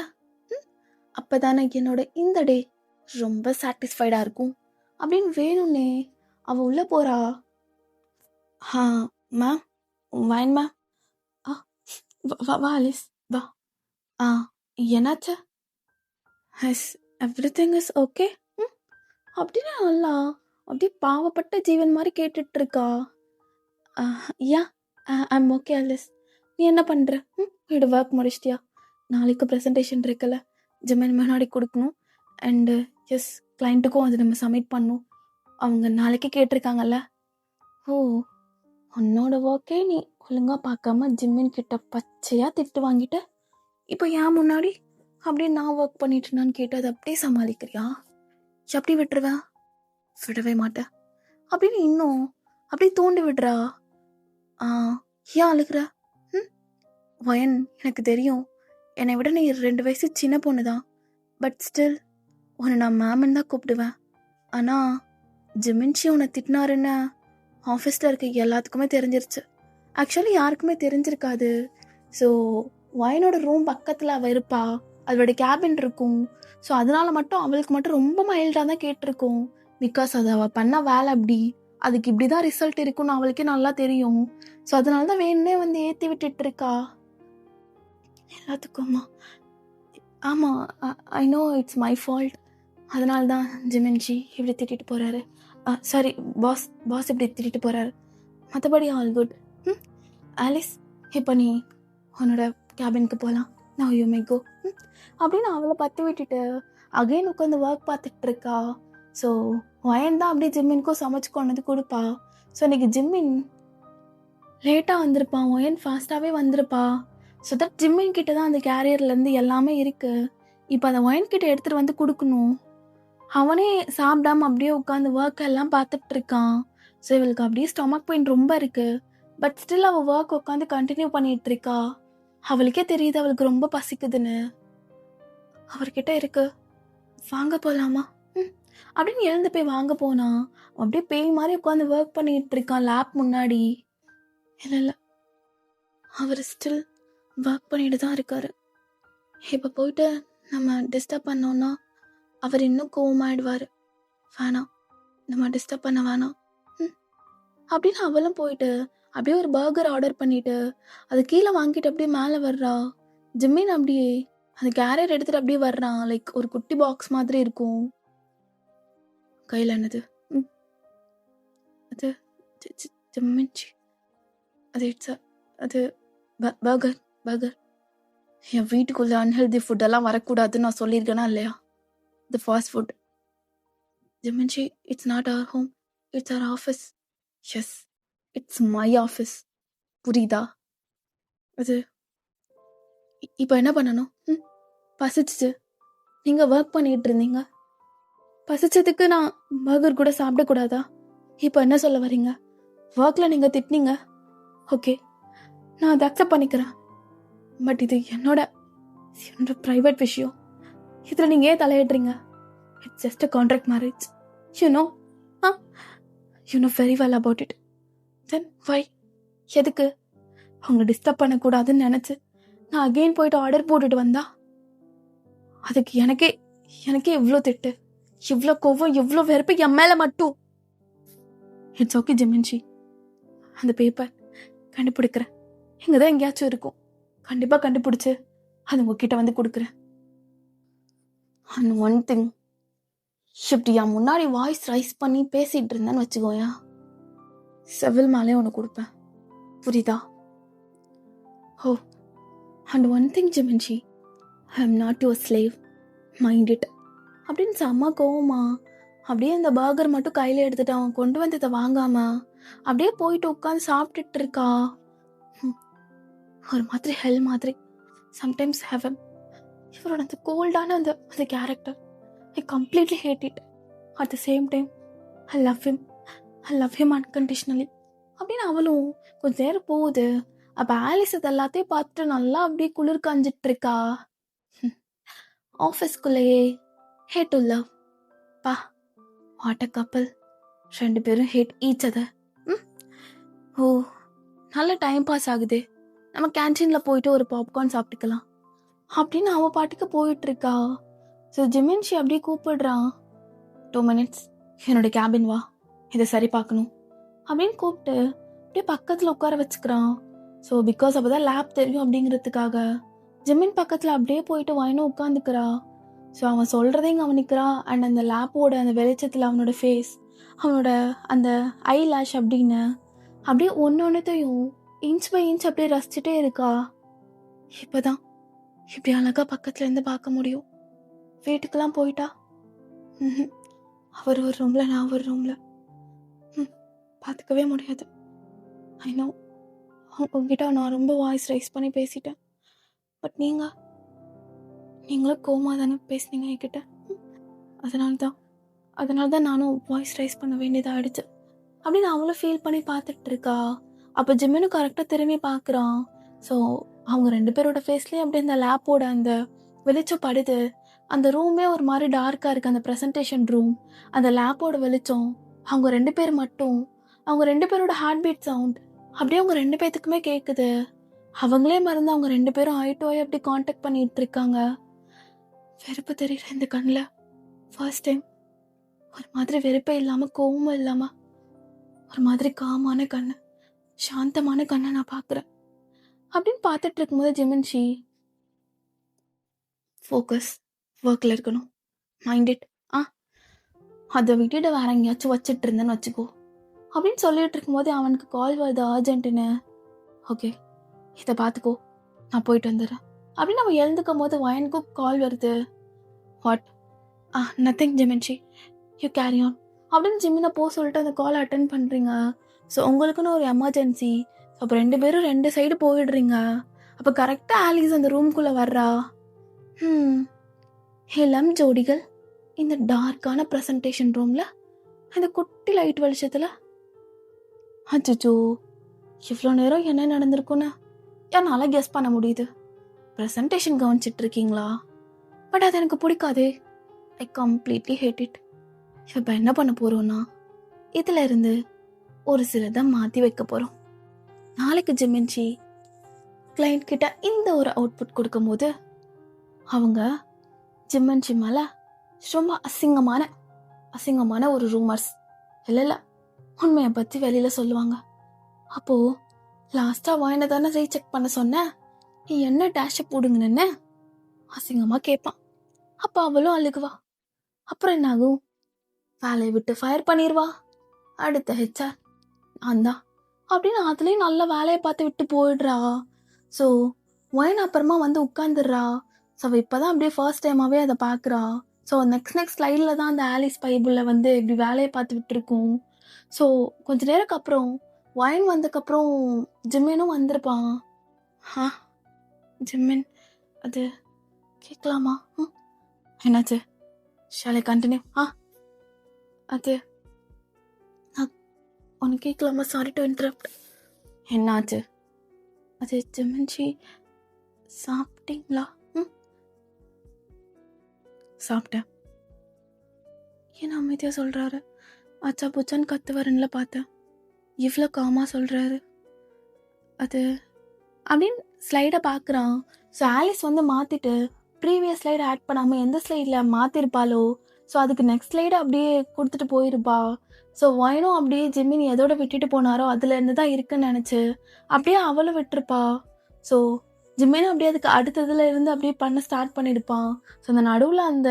அப்போ தானே என்னோட இந்த டே ரொம்ப சாட்டிஸ்ஃபைடாக இருக்கும் அப்படின்னு வேணும்னே அவள் உள்ளே போகிறா. மேம் வைன் மேம். வா ஆலிஸ் வா. என்னாச்சு? எஸ், எவ்ரிதிங் இஸ் ஓகே அப்படின்னு நல்லா அப்படியே பாவப்பட்ட ஜீவன் மாதிரி கேட்டுட்டு இருக்கா. Yeah I'm okay Alice. நீ என்ன பண்ணுற? வீடு ஒர்க் முடிச்சிட்டியா? நாளைக்கு ப்ரெசன்டேஷன் இருக்குல்ல, ஜிமின் முன்னாடி கொடுக்கணும். அண்டு எஸ், கிளைண்ட்டுக்கும் அது நம்ம சப்மிட் பண்ணணும். அவங்க நாளைக்கு கேட்டிருக்காங்கல்ல. ஓ, உன்னோட ஒர்க்கே நீ ஒழுங்காக பார்க்காம ஜிம்மின் கிட்ட பச்சையாக திட்டு வாங்கிட்டு இப்போ ஏன் முன்னாடி அப்படியே நான் ஒர்க் பண்ணிட்டுனான்னு கேட்டு அதை அப்படியே சமாளிக்கிறியா? எப்படி விட்டுருவேன்? விடவே மாட்டேன் அப்படின்னு இன்னும் அப்படியே தூண்டி விடுறா. ஏன் அழுகிற? வயன், எனக்கு தெரியும் என்னை விட நீ 2 வயசு சின்ன பொண்ணு தான். பட் ஸ்டில் உன்னை நான் மேமன் தான் கூப்பிடுவேன். ஆனால் ஜிமின்ஷி உன்னை திட்டினாருன்னு ஆஃபீஸில் இருக்க எல்லாத்துக்குமே தெரிஞ்சிருச்சு. ஆக்சுவலி யாருக்குமே தெரிஞ்சிருக்காது. ஸோ வயனோட ரூம் பக்கத்தில் அவள் இருப்பா, அவளோட கேபின் இருக்கும். ஸோ அதனால மட்டும் அவளுக்கு மட்டும் ரொம்ப மைல்டாக தான் கேட்டிருக்கும். பிகாஸ் அது அவள் பண்ண வேலை அப்படி, அதுக்கு இப்படி தான் ரிசல்ட் இருக்குன்னு அவளுக்கே நல்லா தெரியும். ஸோ அதனால தான் வேணுன்னே வந்து ஏற்றி விட்டுட்டு இருக்கா எல்லாத்துக்கும்மா. ஆமாம், ஐ நோ இட்ஸ் மை ஃபால்ட். அதனால தான் ஜிமின்ஜி இப்படி திட்டிட்டு போகிறாரு. சாரி பாஸ் இப்படி திட்டிட்டு போகிறாரு. மற்றபடி ஆல் குட். ஆலிஸ், இப்போ நீ உன்னோட கேபினுக்கு போகலாம். நான் யூ மே கோ அப்படின்னு அவளை பற்றி விட்டுட்டு அகைன் உட்காந்து ஒர்க் பார்த்துட்டு இருக்கா. ஸோ வயன் தான் அப்படியே ஜிம்மினுக்கும் சமைச்சு கொண்டு கொடுப்பா. ஸோ இன்னைக்கு ஜிம்மின் லேட்டாக வந்திருப்பான், ஒயன் ஃபாஸ்ட்டாகவே வந்திருப்பா. ஸோ தட் ஜிம்மின் கிட்ட தான் அந்த கேரியர்லேருந்து எல்லாமே இருக்குது. இப்போ அந்த ஒயன் கிட்ட எடுத்துகிட்டு வந்து கொடுக்கணும். அவனே சாப்பிடாம அப்படியே உட்காந்து ஒர்க் எல்லாம் பார்த்துட்டு இருக்கான். ஸோ இவளுக்கு அப்படியே ஸ்டொமக் பெயின் ரொம்ப இருக்குது. பட் ஸ்டில் அவள் ஒர்க் உட்காந்து கண்டினியூ பண்ணிட்டு இருக்கா. அவளுக்கே தெரியுது அவளுக்கு ரொம்ப பசிக்குதுன்னு. அவர்கிட்ட இருக்கு, வாங்க போகலாமா அப்படின்னு எழுந்து போய் வாங்க போனா அப்படியே பேய் மாதிரி உட்காந்து ஒர்க் பண்ணிட்டு இருக்கான் லேப் முன்னாடி. இல்லை, அவர் ஸ்டில் ஒர்க் பண்ணிட்டு தான் இருக்காரு. இப்போ போயிட்டு நம்ம டிஸ்டர்ப் பண்ணோன்னா அவர் இன்னும் கோவமாயிடுவார். வேணாம், நம்ம டிஸ்டர்ப் பண்ண வேணாம். அப்படின்னு அவளும் போயிட்டு அப்படியே ஒரு பர்கர் ஆர்டர் பண்ணிட்டு அது கீழே வாங்கிட்டு அப்படியே மேலே வர்றா. ஜிம்மின் அப்படியே அந்த கேரியர் எடுத்துட்டு அப்படியே வர்றான். லைக் ஒரு குட்டி பாக்ஸ் மாதிரி இருக்கும். கையில் என்னது? அது ஜிம்மின்ச்சி அது இட்ஸ் அது பர்கர் பர்கர். என் வீட்டுக்குள்ளே அன்ஹெல்தி ஃபுட்டெல்லாம் வரக்கூடாதுன்னு நான் சொல்லியிருக்கேனா இல்லையா? The fast food. ஜிம்மின்ச்சி, it's not our home, it's our office. Yes, it's my office. புரியுதா? அது இப்போ என்ன பண்ணணும்? பசிச்சிச்சு. நீங்கள் ஒர்க் பண்ணிகிட்டு இருந்தீங்க. பசிச்சதுக்கு நான் பர்கர் கூட சாப்பிடக்கூடாதா? இப்போ என்ன சொல்ல வரீங்க? ஒர்க்கில் நீங்கள் திட்டினீங்க. ஓகே, நான் அதை அக்செப்ட் பண்ணிக்கிறேன். பட் இது என்னோட ப்ரைவேட் விஷயம். இதில் நீங்கள் ஏன் தலையிடுறீங்க? It's just a contract marriage. You know very well about it. Then why? எதுக்கு? அவங்க டிஸ்டர்ப் பண்ணக்கூடாதுன்னு நினச்சி நான் அகெயின் போயிட்டு ஆர்டர் போட்டுட்டு வந்தா அதுக்கு எனக்கே இவ்வளோ திட்டு, இவ்வளோ கோவம், இவ்வளோ வெறுப்பு என் மேலே மட்டும். இட்ஸ் ஓகே ஜிமின்ஷி, அந்த பேப்பர் கண்டுபிடிக்கிறேன். இங்கே தான் எங்கேயாச்சும் இருக்கும். கண்டிப்பாக கண்டுபிடிச்சி அது உங்ககிட்ட வந்து கொடுக்குறேன். அண்ட் ஒன் திங், இப்படி என் முன்னாடி வாய்ஸ் ரைஸ் பண்ணி பேசிகிட்டு இருந்தேன்னு வச்சுக்கோயா, செவில் மேலே ஒன்று கொடுப்பேன். புரியுதா? ஓ, அண்ட் ஒன் திங் ஜிமின்ஷி, I am not your slave, mind it அப்படின்னு செம்ம கோவமா அப்படியே அந்த பர்கர் மட்டும் கையில் எடுத்துட்டு அவன் கொண்டு வந்ததை வாங்காம அப்படியே போயிட்டு உட்காந்து சாப்பிட்டுட்டு இருக்கா. ஒரு மாதிரி ஹெல் மாதிரி. Sometimes heaven. இவரோட அந்த கோல்டான அந்த character I completely hate it. At the same time I love him unconditionally அப்படின்னு அவளும் கொஞ்ச நேரம் போகுது. அப்போ ஆலிஸ் அது எல்லாத்தையும் பார்த்துட்டு நல்லா அப்படியே குளிர் காஞ்சிட்டு இருக்கா. ஆஃபீஸ்க்குள்ளேயே ஹேட் டு லவ். பா, வாட் அ கப்பல். 2 பேரும் ஹேட் ஈச் அதர். ஓ, நல்ல டைம் பாஸ் ஆகுது, நம்ம கேன்டீனில் போயிட்டு ஒரு பாப்கார்ன் சாப்பிட்டுக்கலாம் அப்படின்னு அவள் பாட்டுக்கு போயிட்டுருக்கா. ஸோ ஜிமின்ஷி அப்படியே கூப்பிடுறான். 2 minutes என்னோட கேபின் வா, இதை சரி பார்க்கணும் அப்படின்னு கூப்பிட்டு அப்படியே பக்கத்தில் உட்கார வச்சுக்கிறான். ஸோ பிகாஸ் அப்போ தான் லேப் தெரியும் அப்படிங்கிறதுக்காக ஜிமின் பக்கத்தில் அப்படியே போயிட்டு வாயினும் உட்காந்துக்கிறா. ஸோ அவன் சொல்கிறதையும் கவனிக்கிறா. அண்ட் அந்த லேப்போட அந்த வெளிச்சத்தில் அவனோட ஃபேஸ், அவனோட அந்த ஐ லேஷ் அப்படின்னு அப்படியே ஒன்றொன்றுத்தையும் இன்ச் பை இன்ச் அப்படியே ரசிச்சுட்டே இருக்கா. இப்போதான் இப்படி அழகாக பக்கத்துலேருந்து பார்க்க முடியும். வீட்டுக்கெல்லாம் போயிட்டா அவர் ஒரு ரூமில், நான் ஒரு ரூமில் பார்த்துக்கவே முடியாது. ஐ நோ உங்ககிட்ட நான் ரொம்ப வாய்ஸ் ரைஸ் பண்ணி பேசிட்டேன். பட் நீங்களும் கோமா தானே பேசுனீங்க என்கிட்ட. அதனால தான் நானும் வாய்ஸ் ரைஸ் பண்ண வேண்டியதாகிடுச்சு அப்படின்னு அவளும் ஃபீல் பண்ணி பார்த்துட்டு இருக்கா. அப்போ ஜிம்மினும் கரெக்டாக திரும்பி பார்க்குறான். ஸோ அவங்க 2 பேரோட ஃபேஸ்லேயும் அப்படியே அந்த லேப்போட அந்த வெளிச்சம் படுது. அந்த ரூமே ஒரு மாதிரி டார்க்காக இருக்குது. அந்த ப்ரெசன்டேஷன் ரூம், அந்த லேப்போட வெளிச்சம், அவங்க 2 பேர் மட்டும், அவங்க 2 பேரோட ஹார்ட் பீட் சவுண்ட் அப்படியே அவங்க 2 பேர்த்துக்குமே கேட்குது. அவங்களே மறந்து அவங்க 2 பேரும் ஐ டு ஐ அப்படி காண்டாக்ட் பண்ணிட்டு இருக்காங்க. வெறுப்பு தெரியல இந்த கண்ணில். ஃபர்ஸ்ட் டைம் ஒரு மாதிரி வெறுப்பே இல்லாமல் கோவமும் இல்லாமல் ஒரு மாதிரி காமான கண்ணு, சாந்தமான கண்ணை நான் பார்க்குறேன். அப்படின்னு பார்த்துட்டு இருக்கும்போது ஜிமின்ஷி, ஃபோக்கஸ், ஒர்க்கில் இருக்கணும், மைண்ட் இட். அதை விட்டுட்டு வேற எங்கேயாச்சும் வச்சுட்டு இருந்தேன்னு வச்சுக்கோ அப்படின்னு சொல்லிட்டு இருக்கும்போது அவனுக்கு கால் வருது அர்ஜென்ட்டுன்னு. ஓகே, இதை பார்த்துக்கோ, நான் போயிட்டு வந்துடுறேன் அப்படின்னு அவன் எழுந்துக்கும் போது வயனுக்கும் கால் வருது. வாட்? நத்திங் ஜிமின்ஷி, யூ கேரி ஆன் அப்படின்னு ஜிம்மினை போக சொல்லிட்டு அந்த காலை அட்டன் பண்ணுறீங்க. ஸோ உங்களுக்குன்னு ஒரு எமர்ஜென்சி. அப்போ 2 பேரும் 2 சைடு போயிடுறீங்க. அப்போ கரெக்டாக ஆலிஸ் அந்த ரூம்குள்ளே வர்றா. இளம் ஜோடிகள் இந்த டார்க்கான ப்ரெசன்டேஷன் ரூமில் அந்த குட்டி லைட் வெளிச்சத்தில். அச்சோ, இவ்வளோ நேரம் என்ன நடந்திருக்குன்னு என்னால் கெஸ் பண்ண முடியுது. ப்ரெசன்டேஷன் கவனிச்சிட்டு இருக்கீங்களா? பட் அது எனக்கு பிடிக்காதே. I completely hate it. இப்போ என்ன பண்ண போகிறோன்னா, இதில் இருந்து ஒரு சிலதை மாற்றி வைக்க போகிறோம். நாளைக்கு ஜிமின்ஷி கிளைண்ட் கிட்ட இந்த ஒரு அவுட்புட் கொடுக்கும்போது அவங்க ஜிமின்ஷி மேலே ரொம்ப அசிங்கமான ஒரு ரூமர்ஸ், இல்லை உண்மையை பற்றி வெளியில் சொல்லுவாங்க. அப்போது லாஸ்ட்டாக வாயினை தானே ரீசெக் பண்ண சொன்னேன், நீ என்ன டேஷை போடுங்கன்னு அசிங்கமாக கேட்பான். அப்போ அவளும் அழுகுவா. அப்புறம் என்னாகும், வேலையை விட்டு ஃபயர் பண்ணிடுவா. அடுத்த ஹெச்ஆர் நான் தான் அப்படின்னு அதுலேயும் நல்ல வேலையை பார்த்து விட்டு போயிடுறா. ஸோ ஒயின் அப்புறமா வந்து உட்காந்துடுறா. ஸோ அவள் இப்போ தான் அப்படியே ஃபர்ஸ்ட் டைமாகவே அதை பார்க்குறா. ஸோ நெக்ஸ்ட் ஸ்லைடில் தான் அந்த ஆலிஸ் பைபிளில் வந்து இப்படி வேலையை பார்த்து விட்டுருக்கும். ஸோ கொஞ்ச நேரத்துக்கு அப்புறம் ஒயின் வந்ததுக்கப்புறம் ஜிம்மினும் வந்திருப்பான். ஜிம்மின் அது கேட்கலாமா? என்னாச்சு? ஷாலை கண்டினியூ. அது உனக்கு கேட்கலாமா? Sorry to interrupt. என்னாச்சு? அது ஜிம்மன்ஜி சாப்பிட்டீங்களா? சாப்பிட்டேன். ஏன் அமைதியாக சொல்கிறாரு? அச்சா பூச்சான்னு கத்துவாருன்னுல பார்த்தேன். இவ்வளோ காமாக சொல்கிறாரு. அது அப்படின்னு ஸ்லைடை பார்க்குறான். ஸோ ஆலிஸ் வந்து மாற்றிட்டு ப்ரீவியஸ் ஸ்லைடு ஆட் பண்ணாமல் எந்த ஸ்லைடில் மாற்றிருப்பாளோ ஸோ அதுக்கு நெக்ஸ்ட் ஸ்லைடு அப்படியே கொடுத்துட்டு போயிருப்பா. ஸோ ஒயினும் அப்படியே ஜிம்மின் எதோட விட்டுட்டு போனாரோ அதுலேருந்து தான் இருக்குன்னு நினச்சி அப்படியே அவளும் விட்டுருப்பா. ஸோ ஜிம்மினும் அப்படியே அதுக்கு அடுத்ததுல இருந்து அப்படியே பண்ண ஸ்டார்ட் பண்ணியிருப்பான். ஸோ அந்த நடுவில் அந்த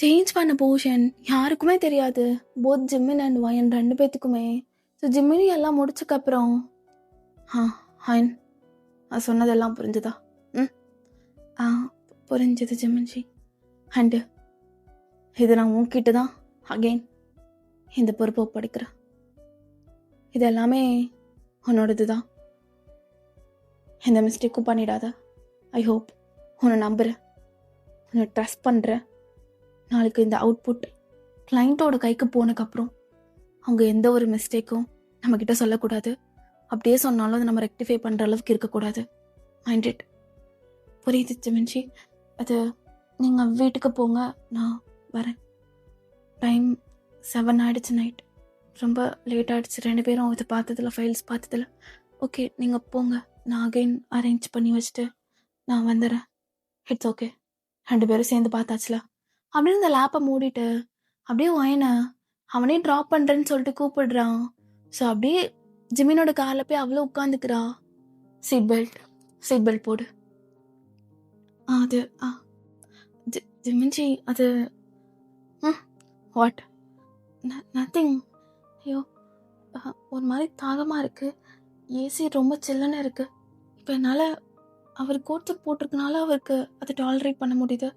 சேஞ்ச் பண்ண போர்ஷன் யாருக்குமே தெரியாது, போத் ஜிம்மின் அண்ட் ஒயன் ரெண்டு பேர்த்துக்குமே. ஸோ ஜிம்மினும் எல்லாம் முடிச்சக்கப்புறம் ஹாயின் சொன்னதெல்லாம் புரிஞ்சுதா? புரிஞ்சுது ஜிம்மன்ஜி. அண்டு இது நான் உன்கிட்ட தான் அகெயின் இந்த பொறுப்பை ஒப்படைக்கிறேன். இது எல்லாமே உன்னோடது தான். எந்த மிஸ்டேக்கும் பண்ணிடாத. I hope. உன்னை நம்புகிறேன், உன்னை ட்ரஸ்ட் பண்ணுறேன். நாளைக்கு இந்த அவுட்புட் கிளைண்ட்டோட கைக்கு போனதுக்கப்புறம் அவங்க எந்த ஒரு மிஸ்டேக்கும் நம்மக்கிட்ட சொல்லக்கூடாது. அப்படியே சொன்னாலும் அதை நம்ம ரெக்டிஃபை பண்ணுற அளவுக்கு இருக்கக்கூடாது. Mind it. புரியுது ஜிம்மன்ஜி. அது நீங்கள் வீட்டுக்கு போங்க, நான் வரேன். டைம் 7 ஆகிடுச்சு, நைட் ரொம்ப லேட் ஆகிடுச்சு. 2 பேரும் இது பார்த்ததில்ல, ஃபைல்ஸ் பார்த்ததில்ல. ஓகே நீங்கள் போங்க, நான் அகைன் அரேஞ்ச் பண்ணி வச்சுட்டு நான் வந்துடுறேன். It's okay. 2 பேரும் சேர்ந்து பார்த்தாச்சுல அப்படின்னு இந்த லேப்பை மூடிட்டு அப்படியே ஒயனை அவனே ட்ராப் பண்ணுறேன்னு சொல்லிட்டு கூப்பிடுறான். ஸோ அப்படியே ஜிம்மினோட காரில் போய் அவ்வளோ உட்காந்துக்கிறா. சீட் பெல்ட் போடு. அது ஜிம்மன்ஜி அது வாட்? நத்திங். ஐயோ ஒரு மாதிரி தாகமாக இருக்குது. ஏசி ரொம்ப சில்லுன்னு இருக்குது. இப்போ என்னால் அவர் கோட்ஸை போட்டிருக்கனால அவருக்கு அதை டாலரேட் பண்ண முடியுது.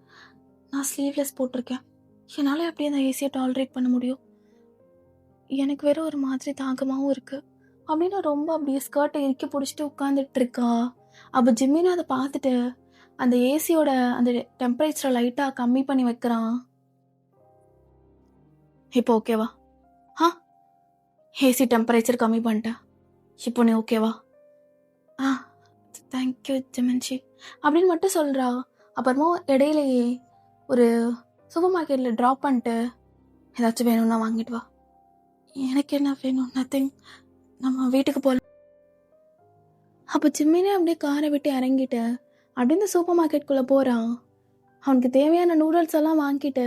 நான் ஸ்லீவ்லெஸ் போட்டிருக்கேன். என்னால் எப்படி அந்த ஏசியை டாலரேட் பண்ண முடியும்? எனக்கு வேற ஒரு மாதிரி தாகமாகவும் இருக்குது அப்படின்னு ரொம்ப அப்படியே ஸ்கர்ட்டை இறுக்கி பிடிச்சிட்டு உட்காந்துட்டு இருக்கா. அப்போ ஜிம்மின்னு அதை பார்த்துட்டு அந்த ஏசியோட அந்த டெம்பரேச்சரை லைட்டாக கம்மி பண்ணி வைக்கிறான். இப்போ ஓகேவா? ஏசி டெம்பரேச்சர் கம்மி பண்ணிட்டேன். இப்போ நீ ஓகேவா? தேங்க்யூ ஜிம்மன்ஜி அப்படின்னு மட்டும் சொல்கிறா. அப்புறமா இடையிலேயே ஒரு சூப்பர் மார்க்கெட்டில் ட்ராப் பண்ணிட்டு ஏதாச்சும் வேணும்னா வாங்கிட்டு வா. எனக்கு என்ன வேணும்? நத்திங். நம்ம வீட்டுக்கு போகலாம். அப்போ ஜிம்மினே அப்படியே காரை விட்டு இறங்கிட்டு அப்படின்னு சூப்பர் மார்க்கெட்டுக்குள்ளே போகிறான். அவனுக்கு தேவையான நூடுல்ஸ் எல்லாம் வாங்கிட்டு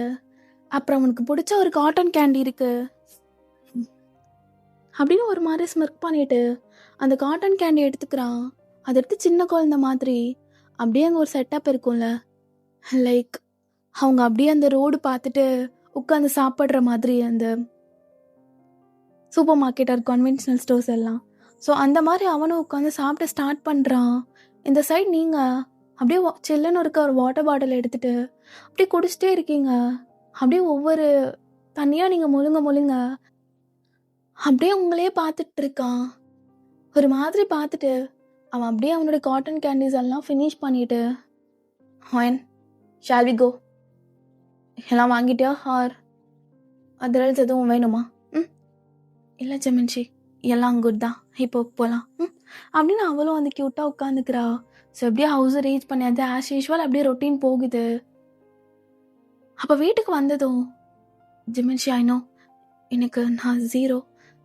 அப்புறம் அவனுக்கு பிடிச்ச ஒரு காட்டன் கேண்டி இருக்குது அப்படின்னு ஒரு மாதிரி ஸ்மிர்க் பண்ணிட்டு அந்த காட்டன் கேண்டி எடுத்துக்கிறான். அதை எடுத்து சின்ன குழந்த மாதிரி அப்படியே அங்கே ஒரு செட்டப் இருக்கும்ல, லைக் அவங்க அப்படியே அந்த ரோடு பார்த்துட்டு உட்காந்து சாப்பிட்ற மாதிரி அந்த super market or conventional stores எல்லாம். ஸோ அந்த மாதிரி அவனும் உட்காந்து சாப்பிட்டு ஸ்டார்ட் பண்ணுறான். இந்த சைட் நீங்கள் அப்படியே சில்லுன்னு இருக்க ஒரு வாட்டர் பாட்டில் எடுத்துகிட்டு அப்படியே குடிச்சிட்டே இருக்கீங்க. அப்படியே ஒவ்வொரு தண்ணியாக நீங்கள் முழுங்க அப்படியே உங்களையே பார்த்துட்டு இருக்கான். ஒரு மாதிரி பார்த்துட்டு அவன் அப்படியே அவனோட காட்டன் கேண்டீஸ் எல்லாம் ஃபினிஷ் பண்ணிட்டு, ஹாயின் ஷால் வி கோ? எல்லாம் வாங்கிட்டியா ஆர் அதர்ஸ் எதுவும் வேணுமா? இல்லை ஜிம்மன்ஜி, எல்லாம் குட் தான், இப்போ போகலாம் அப்படின்னு அவளும் வந்து க்யூட்டாக உட்காந்துக்கிறா. ஸோ அப்படியே ஹவுஸை ரீச் பண்ணியாச்சு. ஆஸ் யூஷுவல் அப்படியே ரொட்டீன் போகுது. அப்போ வீட்டுக்கு வந்ததும் ஜிம்மன்ஜி, ஐ நோ எனக்கு நான் 0,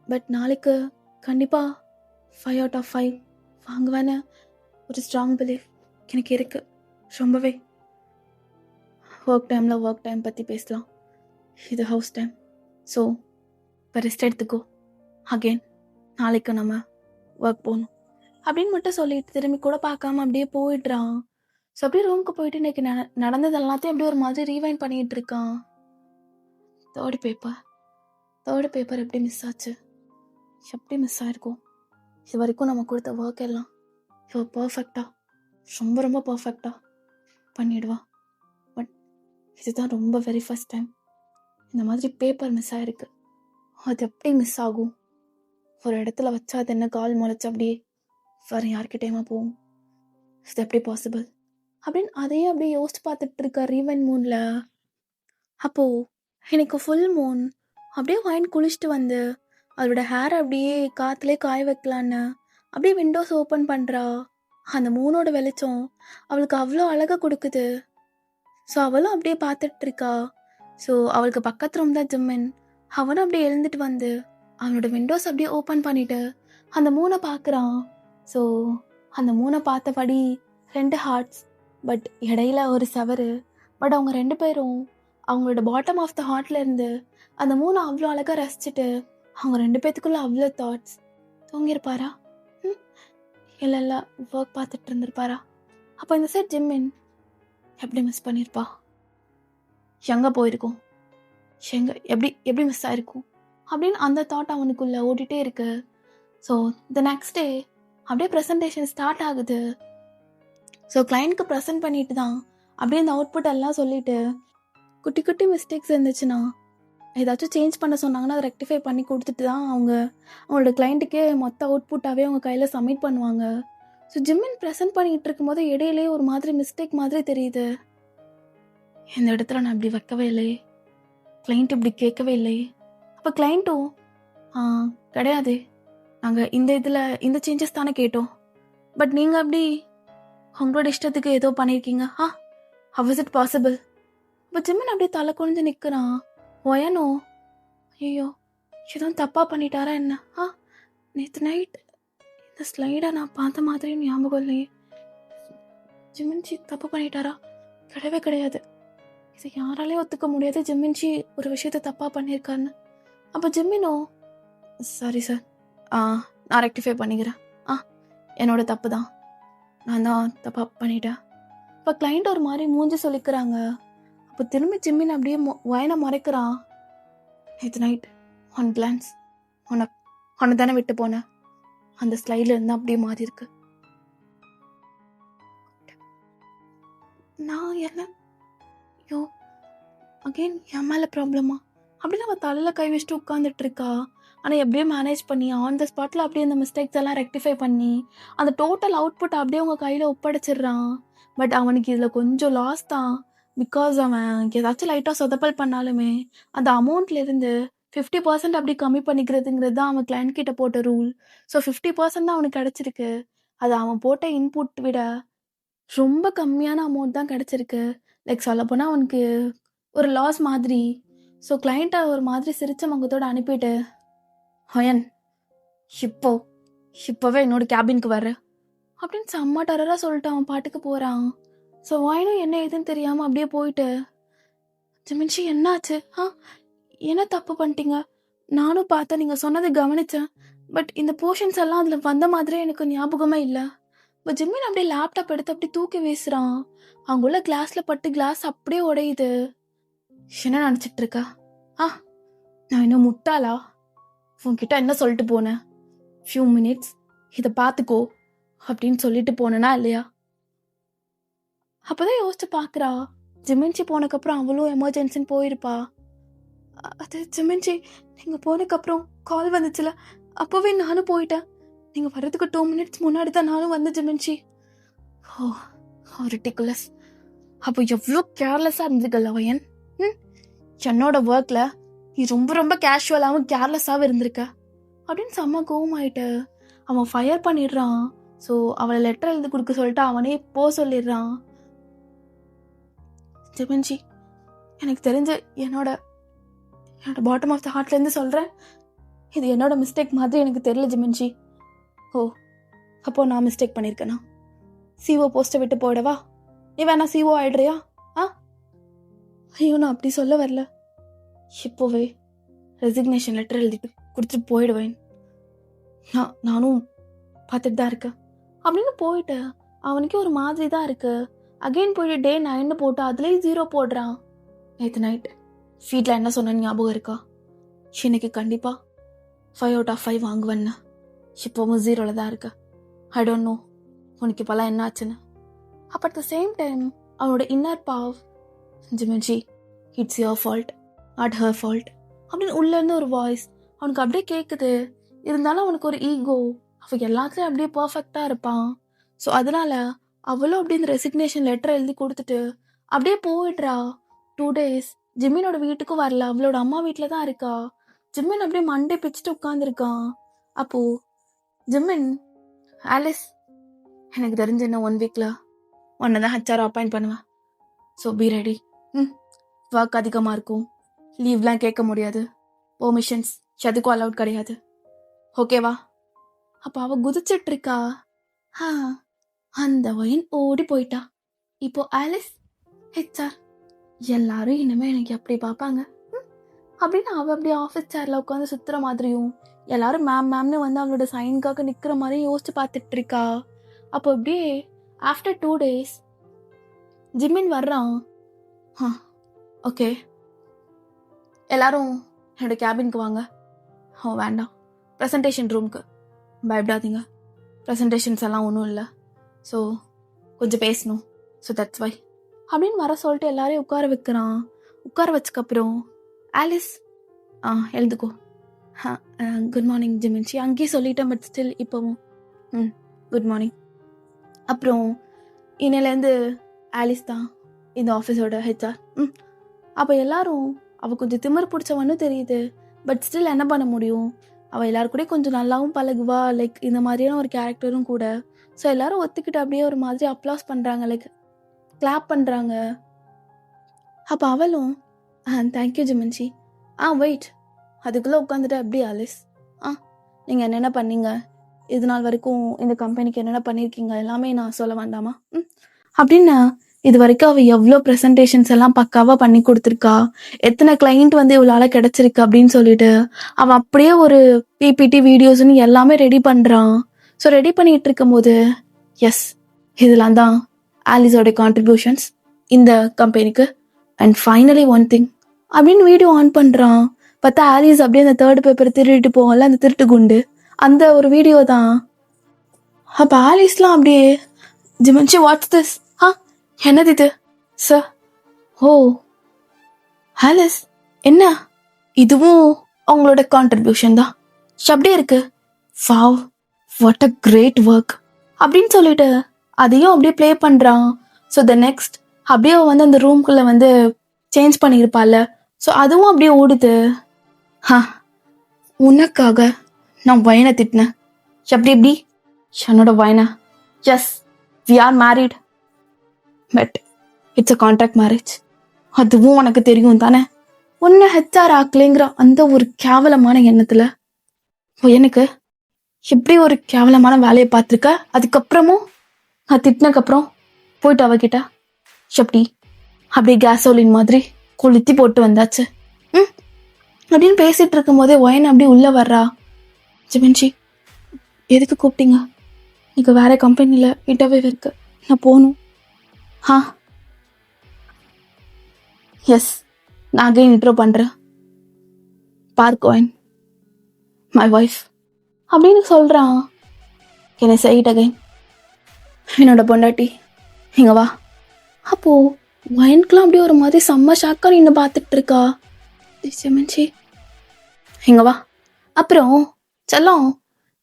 பட் நாளைக்கு கண்டிப்பாக 5 out of 5 வாங்குவேன்னு ஒரு ஸ்ட்ராங் பிலீஃப் எனக்கு இருக்குது. ரொம்பவே. ஒர்க் டைம் பற்றி பேசலாம், இது ஹவுஸ் டைம். ஸோ இப்போ ரெஸ்ட் எடுத்துக்கோ. அகெயின் நாளைக்கு நம்ம ஒர்க் போகணும் அப்படின்னு மட்டும் சொல்லிட்டு திரும்பி கூட பார்க்காம அப்படியே போயிடுறான். ஸோ அப்படியே ரூமுக்கு போயிட்டு இன்னைக்கு நடந்தது எல்லாத்தையும் அப்படியே ஒரு மாதிரி ரீவைண்ட் பண்ணிட்டு இருக்கான். தேர்டு பேப்பர் எப்படி மிஸ் ஆச்சு, எப்படி மிஸ் ஆயிருக்கும்? இது வரைக்கும் நம்ம கொடுத்த ஒர்க் எல்லாம் இவ பர்ஃபெக்டாக, ரொம்ப ரொம்ப பர்ஃபெக்டாக பண்ணிடுவா. பட் இதுதான் ரொம்ப வெரி ஃபர்ஸ்ட் டைம் இந்த மாதிரி பேப்பர் மிஸ் ஆகிருக்கு. அது எப்படி மிஸ் ஆகும்? ஒரு இடத்துல வச்சா அது என்ன கால் முளைச்சு அப்படியே வேறு யார்கிட்டேயுமா போகும்? இது எப்படி பாசிபிள் அப்படின்னு அதையே அப்படியே யோசிச்சு பார்த்துட்டு இருக்கா ரீவைண்ட் மூனில். அப்போது எனக்கு ஃபுல் மூன் அப்படியே வைன் குளிச்சுட்டு வந்து அவளோட ஹேர் அப்படியே காற்றுலே காய வைக்கலான்னு அப்படியே விண்டோஸ் ஓப்பன் பண்ணுறா. அந்த மூனோட வெளிச்சம் அவளுக்கு அவ்வளோ அழகாக கொடுக்குது. ஸோ அவளும் அப்படியே பார்த்துட்டு இருக்கா. ஸோ அவளுக்கு பக்கத்து ரூம் தான் ஜிம்மின். அவனும் அப்படியே எழுந்துட்டு வந்து அவனோட விண்டோஸ் அப்படியே ஓப்பன் பண்ணிட்டு அந்த மூனை பார்க்குறான். ஸோ அந்த மூனை பார்த்தபடி 2 ஹார்ட்ஸ், பட் இடையில ஒரு சவறு. பட் அவங்க 2 பேரும் அவங்களோட பாட்டம் ஆஃப் த ஹார்ட்லேருந்து அந்த மூணை அவ்வளோ அழகாக ரசிச்சுட்டு அவங்க 2 பேத்துக்குள்ளே அவ்வளோ தாட்ஸ். தூங்கியிருப்பாரா? இல்லை ஒர்க் பார்த்துட்டு இருந்திருப்பாரா? அப்போ இந்த சைட் ஜிம்மின் எப்படி மிஸ் பண்ணியிருப்பா? எங்கே போயிருக்கும்? எப்படி மிஸ் ஆயிருக்கும் அப்படின்னு அந்த தாட் அவனுக்குள்ளே ஓடிட்டே இருக்கு. ஸோ த நெக்ஸ்ட் டே அப்படியே ப்ரெசன்டேஷன் ஸ்டார்ட் ஆகுது. ஸோ கிளைண்ட்க்கு ப்ரெசென்ட் பண்ணிட்டு தான் அப்படியே அந்த அவுட்புட் எல்லாம் சொல்லிட்டு குட்டி குட்டி மிஸ்டேக்ஸ் இருந்துச்சுன்னா ஏதாச்சும் சேஞ்ச் பண்ண சொன்னாங்கன்னா அதை ரெக்டிஃபை பண்ணி கொடுத்துட்டு தான் அவங்களோட கிளைண்ட்டுக்கே மொத்த அவுட்புட்டாகவே அவங்க கையில் சப்மிட் பண்ணுவாங்க. ஸோ ஜிம்மின் ப்ரெசென்ட் பண்ணிகிட்டு இருக்கும்போது இடையிலே ஒரு மாதிரி மிஸ்டேக் மாதிரி தெரியுது. இந்த இடத்துல நான் இப்படி வைக்கவே இல்லையே, கிளைண்ட் இப்படி கேட்கவே இல்லையே. அப்போ கிளைண்ட்டும் கிடையாது, நாங்கள் இந்த சேஞ்சஸ் தானே கேட்டோம், பட் நீங்கள் அப்படி உங்களோட இஷ்டத்துக்கு ஏதோ பண்ணியிருக்கீங்க. How is it possible? இப்போ ஜிம்மின் அப்படியே தலை குனிஞ்சு நிற்கிறான். ஒயனோ ஐயோ எதுவும் தப்பாக பண்ணிட்டாரா என்ன? நேற்று நைட் இந்த ஸ்லைடை நான் பார்த்த மாதிரியும் ஞாபகம் இல்லையே. ஜிம்மின்ஜி தப்பு பண்ணிட்டாரா? கிடையவே கிடையாது. இது யாராலையும் ஒத்துக்க முடியாது ஜிம்மின்ஜி ஒரு விஷயத்த தப்பாக பண்ணியிருக்காருன்னு. அப்போ ஜிம்மினோ சாரி சார், நான் ரெக்டிஃபை பண்ணிக்கிறேன், என்னோட தப்பு தான், நான் தான் தப்பாக பண்ணிட்டேன். இப்போ கிளைண்ட் ஒரு மாதிரி மூஞ்சி சொல்லிக்கிறாங்க. அப்போ திரும்பி ஜிம்மின் அப்படியே வயனை மறைக்கிறான். நேற்று நைட் ஒன் கிளான்ஸ் உன்னை தானே விட்டு போனேன், அந்த ஸ்லைடில் இருந்தால் அப்படியே மாறி இருக்கு. நான் என்ன ஐயோ அகெயின் என் மேலே ப்ராப்ளமா அப்படின்னு அவள் தலையில் கை வச்சுட்டு உட்காந்துட்டு இருக்கா. ஆனால் எப்படியும் மேனேஜ் பண்ணி ஆன் த ஸ்பாட்டில் அப்படியே அந்த மிஸ்டேக்ஸ் எல்லாம் ரெக்டிஃபை பண்ணி அந்த டோட்டல் அவுட்புட் அப்படியே அவங்க கையில் ஒப்படைச்சிடுறான். பட் அவனுக்கு இதில் கொஞ்சம் லாஸ் தான். பிகாஸ் அவன் ஏதாச்சும் லைட்டாக சொதப்பல் பண்ணாலுமே அந்த அமௌண்ட்லேருந்து 50% அப்படி கம்மி பண்ணிக்கிறதுங்கிறது தான் அவன் கிளைண்ட் கிட்ட போட்ட ரூல். ஸோ 50% தான் அவனுக்கு கிடச்சிருக்கு. அது அவன் போட்ட இன்புட் விட ரொம்ப கம்மியான அமௌண்ட் தான் கிடச்சிருக்கு. லைக் சொல்லப்போனால் அவனுக்கு ஒரு லாஸ் மாதிரி. ஸோ கிளைண்ட்டை ஒரு மாதிரி சிரிச்ச முகத்தோடு அனுப்பிட்டு, ஹயன் இப்போவே என்னோட கேபினுக்கு வர்ற அப்படின்னு செம்ம டரராக சொல்லிட்டு அவன் பாட்டுக்கு போகிறான். ஸோ வாயினும் என்ன ஏதுன்னு தெரியாமல் அப்படியே போயிட்டு, ஜிமின்ஷி என்னாச்சு? என்ன தப்பு பண்ணிட்டீங்க? நானும் பார்த்தேன், நீங்கள் சொன்னதை கவனித்தேன், பட் இந்த போர்ஷன்ஸ் எல்லாம் அதில் வந்த மாதிரியே எனக்கு ஞாபகமே இல்லை. இப்போ ஜிம்மின் அப்படியே லேப்டாப் எடுத்து அப்படி தூக்கி வீசுகிறான். அவங்குள்ள கிளாஸில் பட்டு கிளாஸ் அப்படியே உடையுது. என்ன நினச்சிட்டு இருக்கா? நான் இன்னும் முட்டாளா? உன்கிட்ட என்ன சொல்லிட்டு போனேன்? ஃபியூ மினிட்ஸ் இதை பார்த்துக்கோ அப்படின்னு சொல்லிட்டு போனேனா இல்லையா? அப்போதான் யோசிச்சு பார்க்குறா. ஜிமின்ச்சி போனதுக்கப்புறம் அவளும் எமர்ஜென்சின்னு போயிருப்பா. அது ஜிமின்ச்சி நீங்கள் போனதுக்கப்புறம் கால் வந்துச்சுல, அப்போவே நானும் போயிட்டேன். நீங்கள் வர்றதுக்கு 2 மினிட்ஸ் முன்னாடி தான் நானும் வந்து ஜிமின்ச்சி. ரிடிகுலஸ். அப்போ எவ்வளோ கேர்லெஸ்ஸாக இருந்துக்கல வயன். என்னோட ஒர்க்கில் நீ ரொம்ப ரொம்ப கேஷுவலாகவும் கேர்லெஸ்ஸாகவும் இருந்திருக்க அப்படின்னு செம்ம கோவமாயிட்டு அவன் ஃபயர் பண்ணிடுறான். ஸோ அவளை லெட்டர் எழுதி கொடுக்க சொல்லிட்டு அவனே சொல்லிடுறான். ஜிமின்ஜி, எனக்கு தெரிஞ்ச என்னோட பாட்டம் ஆஃப் த ஹார்ட்லேருந்து சொல்கிறேன், இது என்னோட மிஸ்டேக் மாதிரி எனக்கு தெரியல ஜிமின்ஜி. அப்போது நான் மிஸ்டேக் பண்ணியிருக்கேனா? சிஓ போஸ்ட்டை விட்டு போயிடவா? நீ வேணா சிஓ ஆயிடுறியா? ஐயோ நான் அப்படி சொல்ல வரல. இப்போவே ரெசிக்னேஷன் லெட்டர் எழுதிட்டு கொடுத்துட்டு போயிடுவேன் நானும் பார்த்துட்டு தான் இருக்கேன் அப்படின்னு போயிட்டு அவனுக்கே ஒரு மாதிரி தான் இருக்கு. அகெயின் போயிட்டு டே 9 போட்டு அதுலேயும் 0 போடுறான். நேற்று நைட்டு ஃபீட்டில் என்ன சொன்னேன்னு ஞாபகம் இருக்கா? இன்னைக்கு கண்டிப்பாக 5 out of 5 வாங்குவேன்னு. இப்போவும் 0ல் தான் இருக்கு. ஐ டோன்ட் நோ உனக்கு இப்போல்லாம் என்ன ஆச்சுன்னு. அப்போ அட் த சேம் டைம் அவனோட இன்னர் பாவ், ஜிமின்ஜி it's your fault not her fault அப்படின்னு உள்ளேருந்து ஒரு வாய்ஸ் அவனுக்கு அப்படியே கேட்குது. இருந்தாலும் அவனுக்கு ஒரு ஈகோ, அவன் எல்லாத்துலேயும் அப்படியே பர்ஃபெக்டாக இருப்பான். ஸோ அதனால் அவளும் அப்படியே இந்த ரெசிக்னேஷன் லெட்டர் எழுதி கொடுத்துட்டு அப்படியே போயிடுறா. 2 days ஜிம்மினோட வீட்டுக்கும் வரல, அவளோட அம்மா வீட்டில் தான் இருக்கா. ஜிம்மின் அப்படியே மண்டே பிச்சுட்டு உட்காந்துருக்கான். அப்போது ஜிம்மின், ஆலிஸ் எனக்கு தெரிஞ்ச இன்னும் 1 weekல உன்னை தான் ஹச்ஆர் அப்பாயிண்ட் பண்ணுவேன். So be ready. ஒர்க் அதிகமாக இருக்கும், லீவ்லாம் கேட்க முடியாது, பெர்மிஷன்ஸ் எதுக்கும் அலவுட் கிடையாது, ஓகேவா? அப்போ அவள் குதிச்சிட்ருக்கா. அந்த ஒயின் ஓடி போயிட்டா. இப்போ ஆலிஸ் ஹெச்ஆர் எல்லாரும் இனிமேல் எனக்கு எப்படி பார்ப்பாங்க அப்படின்னு அவள் அப்படியே ஆஃபீஸ் சேரில் உட்காந்து சுற்றுற மாதிரியும் எல்லாரும் மேம்னு வந்து அவளோட சைனுக்காக நிற்கிற மாதிரியும் யோசிச்சு பார்த்துட்டு இருக்கா. அப்போ அப்படியே ஆஃப்டர் 2 days ஜிம்மின் வர்றான். ஓகே எல்லாரும் என்னோட கேபினுக்கு வாங்க. வேண்டாம், ப்ரெசன்டேஷன் ரூமுக்கு. பயப்படாதீங்க, ப்ரெசன்டேஷன்ஸ் எல்லாம் ஒன்றும் இல்லை, ஸோ கொஞ்சம் பேசணும், ஸோ தட்ஸ் வை அப்படின்னு வர சொல்லிட்டு எல்லாரையும் உட்கார வைக்கிறான். உட்கார வச்சக்கப்புறம் ஆலிஸ் எழுதுக்கோ. குட் மார்னிங் ஜிமின்ச்சி அங்கேயே சொல்லிட்டேன், பட் ஸ்டில் இப்போவும் குட் மார்னிங். அப்புறம் இன்னிலேருந்து ஆலிஸ் தான் இந்த ஆஃபீஸோட ஹெச்ஆர். அப்போ எல்லாரும் அவள் கொஞ்சம் திமிர் பிடிச்சவன்னு தெரியுது, பட் ஸ்டில் என்ன பண்ண முடியும், அவள் எல்லாருக்கூடயும் கொஞ்சம் நல்லாவும் பழகுவா, லைக் இந்த மாதிரியான ஒரு கேரக்டரும் கூட. ஸோ எல்லாரும் ஒத்துக்கிட்டு அப்படியே ஒரு மாதிரி அப்ளாஸ் பண்ணுறாங்க, லைக் கிளாப் பண்ணுறாங்க. அப்போ அவளும் தேங்க்யூ ஜிமின்ச்சி. வெயிட், அதுக்குள்ளே உட்காந்துட்டு அப்படி ஆலிஸ் நீங்கள் என்னென்ன பண்ணீங்க, இது நாள் வரைக்கும் இந்த கம்பெனிக்கு என்னென்ன பண்ணியிருக்கீங்க எல்லாமே நான் சொல்ல வேண்டாமா அப்படின்னு. இது வரைக்கும் அவள் எவ்வளோ ப்ரெசன்டேஷன்ஸ் எல்லாம் பக்காவாக பண்ணி கொடுத்துருக்கா, எத்தனை கிளைண்ட் வந்து இவளால் கிடச்சிருக்கு அப்படின்னு சொல்லிட்டு அவன் அப்படியே ஒரு பிபிடி வீடியோஸ்ன்னு எல்லாமே ரெடி பண்ணுறான். ஸோ ரெடி பண்ணிகிட்டு இருக்கும்போது எஸ் இதெல்லாம் தான் ஆலிஸோட கான்ட்ரிபியூஷன்ஸ் இந்த கம்பெனிக்கு. அண்ட் ஃபைனலி ஒன் திங் அப்படின்னு வீடியோ ஆன் பண்ணுறான். பார்த்தா ஆலிஸ் அப்படியே அந்த 3rd பேப்பர் திருடிட்டு போகல, அந்த திருட்டு குண்டு, அந்த ஒரு வீடியோ தான். அப்போ ஆலிஸ்லாம் அப்படியே ஜிமின்ச்சி வாட்ஸ் திஸ், என்னது இது சார்? ஓ ஆலிஸ் என்ன இதுவும் அவங்களோட கான்ட்ரிபியூஷன் தான் அப்படியே இருக்கு. Wow what a great work அப்படின்னு சொல்லிட்டு அதையும் அப்படியே ப்ளே பண்ணுறான். ஸோ த நெக்ஸ்ட் அப்படியே வந்து அந்த ரூம்குள்ளே வந்து சேஞ்ச் பண்ணியிருப்பாள். ஸோ அதுவும் அப்படியே ஓடுது. உனக்காக நான் வயனை திட்டினேன், எப்படி என்னோட வயனை. Yes we are married, but it's a contract marriage. அதுவும் உனக்கு தெரியும் தானே, உன்னை ஹெச்ஆர் ஆக்கலைங்கிற அந்த ஒரு கேவலமான எண்ணத்தில் எனக்கு எப்படி ஒரு கேவலமான வேலையை பார்த்துருக்க. அதுக்கப்புறமும் நான் திட்டினக்கப்புறம் போயிட்டு அவகிட்ட எப்படி அப்படியே கேசோலின் மாதிரி கொளுத்தி போட்டு வந்தாச்சு அப்படின்னு பேசிகிட்டு இருக்கும் போதே ஒயன் அப்படியே உள்ளே வர்றா. ஜிமின்ச்சி எதுக்கு கூப்பிட்டீங்க? நீங்கள் வேறு கம்பெனியில் இன்டர்வியூ இருக்கு, நான் போகணும். எஸ் நான் அகைன் இன்ட்ரோ பண்ணுறேன், பார்க் ஒயன் மை ஒய்ஃப் அப்படின்னு சொல்கிறான். என்னை சைட் அகைன் என்னோட பொண்டாட்டி இங்கே வா. அப்போது ஒயனுக்குலாம் அப்படியே ஒரு மாதிரி செம்ம ஷாக்காக நின்று பார்த்துட்டு இருக்கா. ஜிமின்ச்சி இங்கே வா. அப்புறம் செல்லம்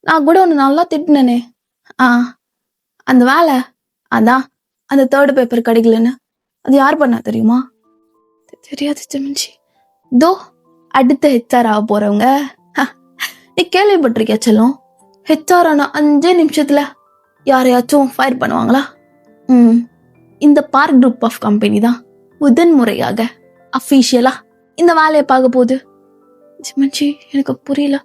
நான் கூட ஒன்று நல்லா திட்டினேனே, அந்த வேலை அதான் அந்த 3rd பேப்பர் கிடைக்கலன்னு, அது யார் பண்ணா தெரியுமா? தெரியாது ஜிமின்ச்சி. தோ அடுத்த ஹெச்ஆர் ஆக போகிறவங்க. நீ கேள்விப்பட்டிருக்கியா செல்லம், ஹெச்ஆர் ஆன 5 நிமிஷத்தில் யாரையாச்சும் ஃபயர் பண்ணுவாங்களா? இந்த பார்க் குரூப் ஆஃப் கம்பெனி தான் முதன் முறையாக அஃபீஷியலாக இந்த வேலையை பார்க்க போகுது. ஜிமின்ச்சி எனக்கு புரியல.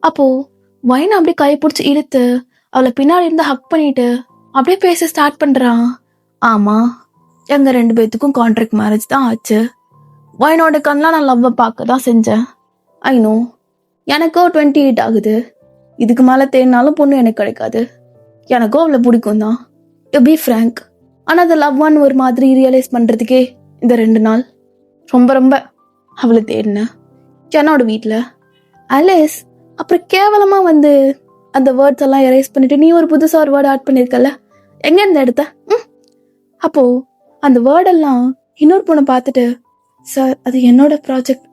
அப்போது வைனை அப்படியே கை பிடிச்சி இழுத்து அவளை பின்னாடி இருந்து ஹக் பண்ணிட்டு அப்படியே பேச ஸ்டார்ட் பண்ணுறான். ஆமாம், எங்கள் 2 பேர்த்துக்கும் கான்ட்ராக்ட் மேரேஜ் தான் ஆச்சு. வைனோட கண்ணெலாம் நான் லவ்வை பார்க்க தான் செஞ்சேன். ஐ நோ, எனக்கோ 28 ஆகுது, இதுக்கு மேலே தேடினாலும் பொண்ணு எனக்கு கிடைக்காது. எனக்கும் அவளை பிடிக்கும் தான், டு பி ஃப்ரேங்க். ஆனால் அதை லவ் ஒன் ஒரு மாதிரி ரியலைஸ் பண்ணுறதுக்கே இந்த 2 நாள் ரொம்ப ரொம்ப அவளை தேடினேன் என்னோட வீட்டில். அலேஸ் அப்புறம் கேவலமாக வந்து அந்த வேர்ட்ஸ் எல்லாம் எரேஸ் பண்ணிட்டு நீ ஒரு புதுசாக ஒரு வேர்டு ஆட் பண்ணியிருக்கல, எங்கே இருந்து எடுத்த? அப்போது அந்த வேர்டெல்லாம் இன்னொரு பொண்ணை பார்த்துட்டு, சார் அது என்னோட ப்ராஜெக்ட்.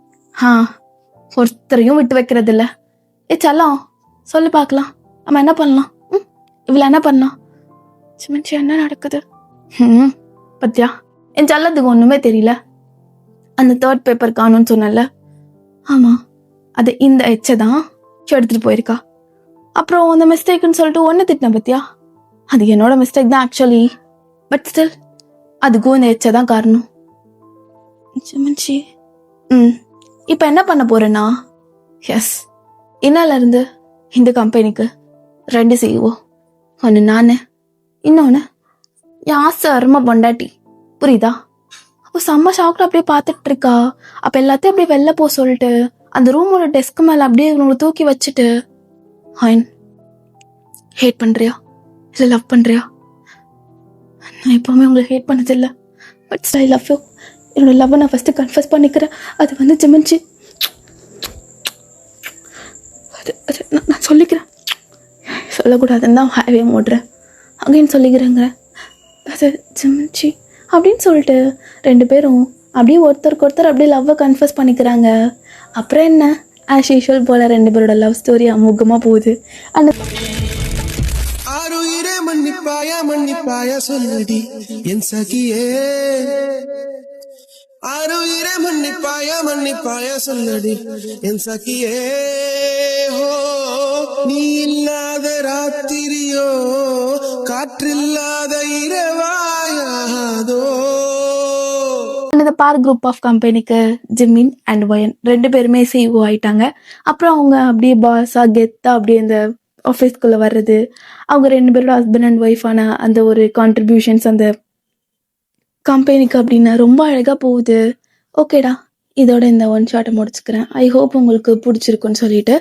ஒருத்தரையும் விட்டு வைக்கிறது இல்லை. செல்லம் சொல்லி பார்க்கலாம், நம்ம என்ன பண்ணலாம்? இவ்வளோ என்ன பண்ணலாம்? சிமன்சி என்ன நடக்குது? பத்தியா என் செல்லத்துக்கு ஒன்றுமே தெரியல. அந்த 3rd பேப்பர் காணும்னு சொன்னல, ஆமாம் அது இந்த எச்சை தான் எடுத்துகிட்டு போயிருக்கா. அப்புறம் அந்த மிஸ்டேக்குன்னு சொல்லிட்டு ஒன்று திட்டினேன் பத்தியா, அது என்னோட மிஸ்டேக் தான் ஆக்சுவலி, பட் ஸ்டில் அதுக்கும் இந்த எச்சை தான் காரணம். சிமன்சி இப்போ என்ன பண்ண போறேன்னா, எஸ் இன்னிலேருந்து இந்த கம்பெனிக்கு 2 CEO. ஒன்று நான், இன்னொன்று என் ஆசை அருமை பொண்டாட்டி. புரியுதா? அப்போ செம்ம ஷாக்கில் அப்படியே பார்த்துட்டு இருக்கா. அப்போ எல்லாத்தையும் அப்படியே வெளில போக சொல்லிட்டு அந்த ரூமோட டெஸ்க் மேலே அப்படியே உங்களை தூக்கி வச்சுட்டு, ஹாயின் ஹேட் பண்ணுறியா இல்லை லவ் பண்ணுறியா? நான் எப்போவுமே உங்களை ஹேட் பண்ணதில்லை, பட் ஐ லவ் யூ. என்னோட லவ்வை நான் ஃபஸ்ட்டு கன்ஃபஸ் பண்ணிக்கிறேன். அது வந்து ஜிமின்சி, அது நான் சொல்லிக்கிறேன். சொல்லக்கூடாதுன்னு தான் ஹைவே ஓடுறேன், அங்கேன்னு சொல்லிக்கிறேங்க. அது ஜிமின்சி அப்படின்னு சொல்லிட்டு 2 பேரும் அப்படியே ஒருத்தருக்கு ஒருத்தர் அப்படியே லவ்வை கன்ஃபஸ் பண்ணிக்கிறாங்க. அப்புறம் என்ன, ஆஸ் யூஷுவல் போல் 2 பேரோட லவ் ஸ்டோரி அமோகமாக போகுது. அந்த மன்னிப்பாயா சொல்லுடி என் சகியே, ஆருயிரே மன்னிப்பாயா சொல்லுடி என் சகியே. ஹோ நீ இல்லாத ராத்திரியோ காற்றில்லாத இரவாயாதோ. இந்த பார் குரூப் ஆஃப் கம்பெனிக்கு ஜிமின் அண்ட் வயன் 2 பேருமே CEO ஆயிட்டாங்க. அப்புறம் அவங்க அப்படியே பாஸா கெத்தா அப்படியே இந்த ஆஃபீஸ்க்குள்ளே வர்றது, அவங்க 2 பேரோட ஹஸ்பண்ட் அண்ட் ஒய்ஃபான அந்த ஒரு கான்ட்ரிபியூஷன்ஸ் அந்த கம்பெனிக்கு அப்படின்னு ரொம்ப அழகாக போகுது. ஓகேடா, இதோட இந்த 1 ஷார்ட்டை முடிச்சுக்கிறேன். ஐ ஹோப் உங்களுக்கு பிடிச்சிருக்குன்னு சொல்லிட்டு,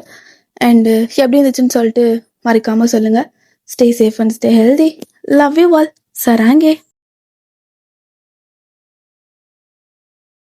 அண்டு எப்படி இருந்துச்சுன்னு சொல்லிட்டு மறக்காமல் சொல்லுங்கள். Stay safe and stay healthy. Love you all. சராங்கே.